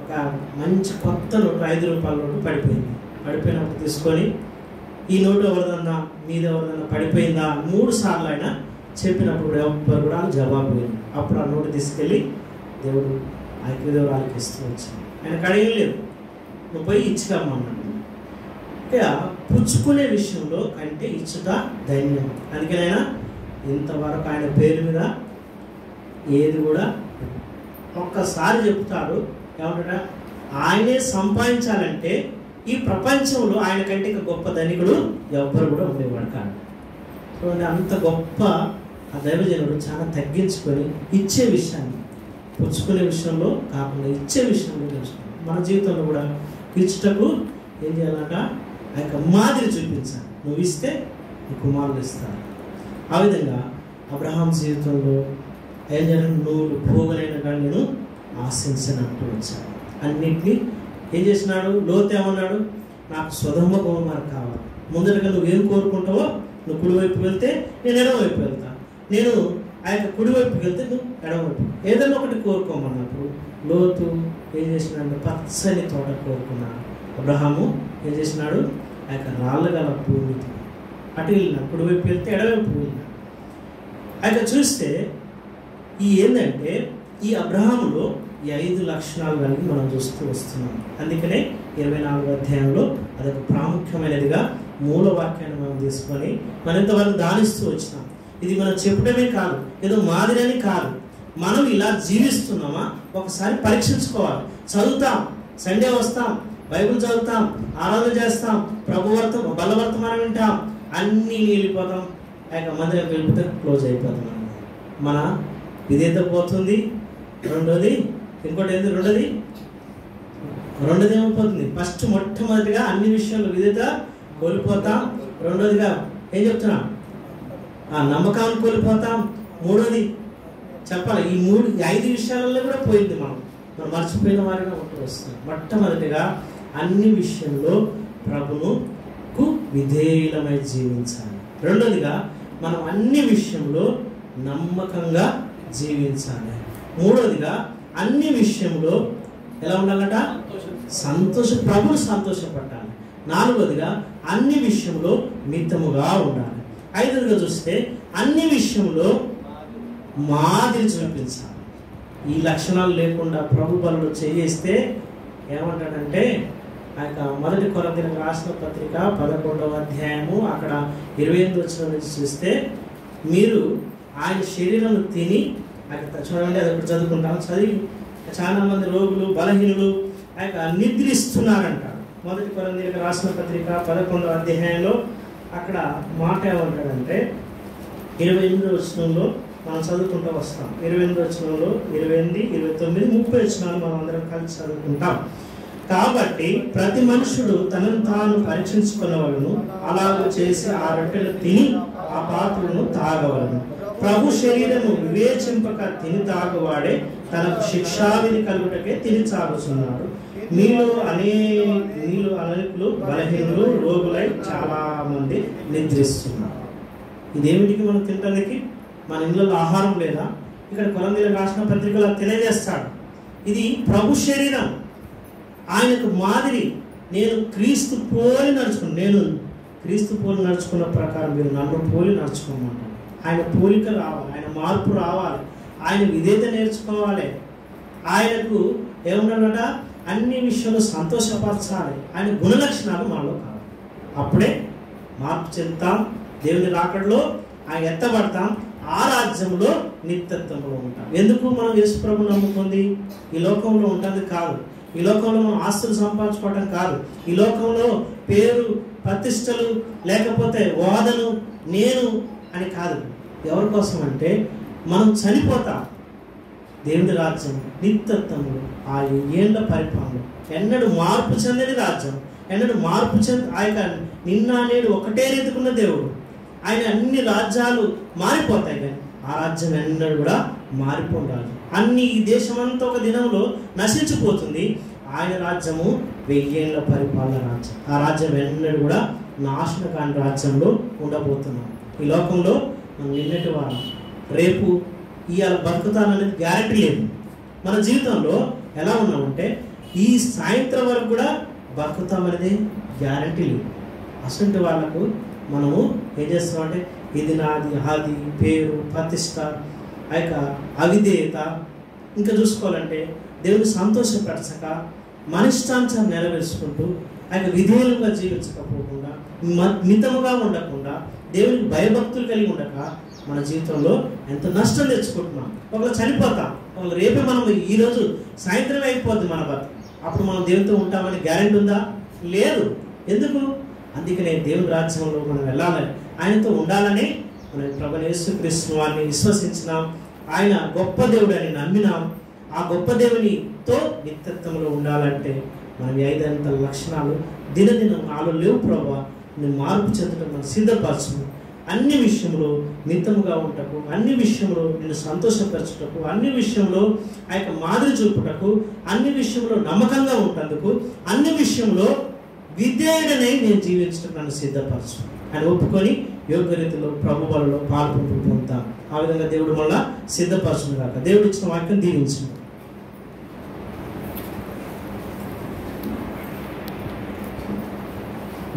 ఒక మంచి కొత్త నోటు 5 రూపాయల నోటు పడిపోయింది. పడిపోయినప్పుడు తీసుకొని ఈ నోటు ఎవరిదన్నా మీద ఎవరిదన్నా పడిపోయిందా 3 సార్లు ఆయన చెప్పినప్పుడు ఎవరు కూడా జవాబు లేదు. అప్పుడు ఆ నోటు తీసుకెళ్ళి దేవుడు ఐక్యదేవరాలకి ఇస్తూ వచ్చాడు. ఆయన కడిగం లేదు, నువ్వు పోయి ఇచ్చుకమ్మన్నాడు. ఇక పుచ్చుకునే విషయంలో కంటే ఇచ్చుట ధన్యం. అందుకని ఆయన ఇంతవరకు ఆయన పేరు మీద ఏది కూడా ఒక్కసారి చెప్తారు. ఏమంటాడ, ఆయనే సంపాదించాలంటే ఈ ప్రపంచంలో ఆయన కంటే ఇక గొప్ప ధనికుడు ఎవ్వరు కూడా ఉండేవాడు కాదు. చూడండి, అంత గొప్ప ఆ దైవజనుడు చాలా తగ్గించుకొని ఇచ్చే విషయాన్ని, పుచ్చుకునే విషయంలో కాకుండా ఇచ్చే విషయంలో తెలుసుకున్నాడు. మన జీవితంలో కూడా ఇచ్చుటకు ఏం చేయాలంట, ఆ యొక్క మాదిరి చూపించాలి. నువ్వు ఇస్తే నీ కుమారులు ఇస్తారు. ఆ విధంగా అబ్రహాం జీవితంలో ఏం చేయాలి, నువ్వు భోగులైన కానీ నేను ఆశించనంటూ వచ్చాను. అన్నింటినీ ఏం చేసినాడు, లోతు ఏమన్నాడు, నాకు స్వధర్మ కుమారు కావాలి. ముందరగా నువ్వేం కోరుకుంటావో, నువ్వు కుడివైపు వెళ్తే నేను ఎడమవైపు వెళ్తా, నేను ఆ యొక్క కుడివైపుకి వెళ్తే నువ్వు ఎడమవైపు, ఏదైనా ఒకటి కోరుకోమన్నప్పుడు లోతు ఏం చేసినాడు, పచ్చని తోట కోరుకున్నాడు. అబ్రహాము ఏం చేసినాడు, ఆ యొక్క రాళ్ళు గల భూమికి అటు వెళ్ళినాడు. కుడివైపు వెళ్తే ఎడమవైపు వెళ్ళినాడు. ఆ యొక్క చూస్తే ఈ ఏంటంటే ఈ అబ్రహాములో ఈ 5 లక్షణాలు కలిగి మనం చూస్తూ వస్తున్నాం. అందుకనే 24వ అధ్యాయంలో అదొక ప్రాముఖ్యమైనదిగా మూల వాక్యాన్ని మనం తీసుకొని మనం ఇంతవరకు దానిస్తూ వచ్చినాం. ఇది మనం చెప్పడమే కాదు, ఏదో మాదిరని కాదు, మనం ఇలా జీవిస్తున్నామా ఒకసారి పరీక్షించుకోవాలి. చదువుతాం, సండే వస్తాం, బైబిల్ చదువుతాం, ఆరాధన చేస్తాం, బలవర్తమానం వింటాం, అన్నీ వెళ్ళిపోతాం, మందిరం వెళ్ళిపోతే క్లోజ్ అయిపోతాం. మన విధేయత పోతుంది. రెండోది ఏమైపోతుంది? ఫస్ట్ మొట్టమొదటిగా అన్ని విషయాల్లో విధేయత కోల్పోతాం. రెండోదిగా ఏం చెప్తున్నాం? నమ్మకాన్ని కోల్పోతాం. మూడోది చెప్పాలి, ఈ 5 విషయాలలో కూడా పోయింది. మనం మర్చిపోయిన వారిగా ఉంటూ వస్తుంది. మొట్టమొదటిగా అన్ని విషయంలో ప్రభువుకు విధేయులమై జీవించాలి. రెండోదిగా మనం అన్ని విషయంలో నమ్మకంగా జీవించాలి. మూడోదిగా అన్ని విషయంలో ఎలా ఉండాలట? ప్రభువు సంతోషపడాలి. నాలుగోదిగా అన్ని విషయంలో మితముగా ఉండాలి. ఐదోదిగా చూస్తే అన్ని విషయంలో మాదిరి చూపించాలి. ఈ లక్షణాలు లేకుండా ప్రభు బలలో చేస్తే ఏమంటాడంటే మొదటి కొరింథీయులకు రాసిన పత్రిక 11వ అధ్యాయము అక్కడ 28 వచనం నుంచి చూస్తే, మీరు ఆయన శరీరం తిని చూడండి, అది ఇప్పుడు చదువుకుంటాం. చదివి చాలా మంది రోగులు బలహీనులు నిద్రిస్తున్నారంట. మొదటి కొరింథీయులకు రాసిన పత్రిక 11వ అధ్యాయంలో అక్కడ మాట ఏమంటాడంటే 28వ వచనంలో మనం చదువుకుంటూ వస్తాం. 28వ వచనంలో 28, 29, 30 వచనాలు మనం అందరం కలిసి చదువుకుంటాం. కాబట్టి ప్రతి మనుషుడు తనను తాను పరీక్షించుకున్నవలను, అలాగూ చేసి ఆ రొట్టెలు తిని ఆ పాత్రలను తాగవలను. ప్రభు శరీరము వివేచింపక తిని తాగువాడే తనకు శిక్షావిధి కలుగుటకే తిని తాగుతున్నాడు. మీలో అనేకులు బలహీనులు, రోగులై చాలా మంది నిద్రిస్తున్నారు. ఇదేమిటికి మనం తినడానికి? మన ఇళ్ళలో ఆహారం లేదా? ఇక్కడ కొరింథీయులకు రాసిన పత్రికలో తెలియజేస్తాడు. ఇది ప్రభు శరీరం, ఆయనకు మాదిరి. నేను క్రీస్తు పోలి నడుచుకున్న ప్రకారం మీరు నన్ను పోలి నడుచుకోమంటారు. ఆయన పోలిక రావాలి, ఆయన మార్పు రావాలి, ఆయన విధేయత నేర్చుకోవాలి. ఆయనకు ఏముండాలట? అన్ని విషయాలు సంతోషపరచాలి. ఆయన గుణలక్షణాలు మనలో కావాలి. అప్పుడే మార్పు చెందుతాం. దేవుని రాకడలో ఆయన ఎత్తబడతాం. ఆ రాజ్యంలో నిత్యత్వంలో ఉంటాం. ఎందుకు మనం యేసు ప్రభువును నమ్ముకుంది? ఈ లోకంలో ఉంటుంది కాదు. ఈ లోకంలో మనం ఆస్తులు సంపాదించుకోవటం కాదు. ఈ లోకంలో పేరు ప్రతిష్టలు లేకపోతే వాదను నేను అని కాదు. ఎవరి కోసం అంటే మనం చనిపోతాం. దేవుని రాజ్యం నిత్యత్వంలో ఆ ఏళ్ల పరిపాలన ఎన్నడూ మార్పు చెందని రాజ్యం. ఎన్నడూ మార్పు ఆ యొక్క నిన్న నేడు ఒకటే రీతికున్న దేవుడు. ఆయన అన్ని రాజ్యాలు మారిపోతాయి, కానీ ఆ రాజ్యం ఎన్నడూ కూడా మారిపోరాదు. అన్ని ఈ దేశమంతా ఒక దినంలో నశించిపోతుంది. ఆయన రాజ్యము 1000 ఏళ్ల పరిపాలన రాజ్యం. ఆ రాజ్యం ఎన్నడూ కూడా నాశన కాని రాజ్యంలో ఉండబోతున్నాం. ఈ లోకంలో మనం నిన్నటి వారం రేపు ఇవాళ బతుకుతాననేది గ్యారెంటీ లేదు. మన జీవితంలో ఎలా ఉన్నామంటే ఈ సాయంత్రం వరకు కూడా బతుకుతామనేది గ్యారెంటీ లేదు. అసలు వాళ్ళకు మనము ఏం చేస్తామంటే ఇది నాది, అది పేరు ప్రతిష్ట, ఆ యొక్క అవిధేయత, ఇంకా చూసుకోవాలంటే దేవుని సంతోషపరచక మన ఇష్టాంశాన్ని నెరవేర్చుకుంటూ ఆ యొక్క విధేయులుగా జీవించకపోకుండా మితముగా ఉండకుండా దేవునికి భయభక్తులు కలిగి ఉండక మన జీవితంలో ఎంత నష్టం తెచ్చుకుంటున్నాం. ఒకవేళ చనిపోతాం, ఒకవేళ రేపే మనం ఈరోజు సాయంత్రం అయిపోద్ది మన బతుకు. అప్పుడు మనం దేవునితో ఉంటామని గ్యారెంటీ ఉందా? లేదు. ఎందుకు? అందుకనే దేవుని రాజ్యంలో మనం వెళ్ళాలని, ఆయనతో ఉండాలని మనం ప్రభువైన యేసుక్రీస్తు వారిని విశ్వసించినాం. ఆయన గొప్ప దేవుడు అని నమ్మినాం. ఆ గొప్ప దేవునితో నిత్యత్వంలో ఉండాలంటే మనం 5 లక్షణాలు దినదినం నాలో లేవు ప్రభా, నేను మార్పు చెందడం మనం సిద్ధపరచు. అన్ని విషయంలో మితముగా ఉంటకు, అన్ని విషయంలో నేను సంతోషపరచుటకు, అన్ని విషయంలో ఆ యొక్క మాదిరి చూపుటకు, అన్ని విషయంలో నమ్మకంగా ఉంటందుకు, అన్ని విషయంలో విధేయుడనై నేను జీవించడం నన్ను సిద్ధపరచు అని ఒప్పుకొని యోగ్య రీతిలో ప్రభు వలలో పాల్పొందుతాం. ఆ విధంగా దేవుడు మళ్ళా సిద్ధపరచును గాక. దేవుడు ఇచ్చిన వాక్యం దీవించును.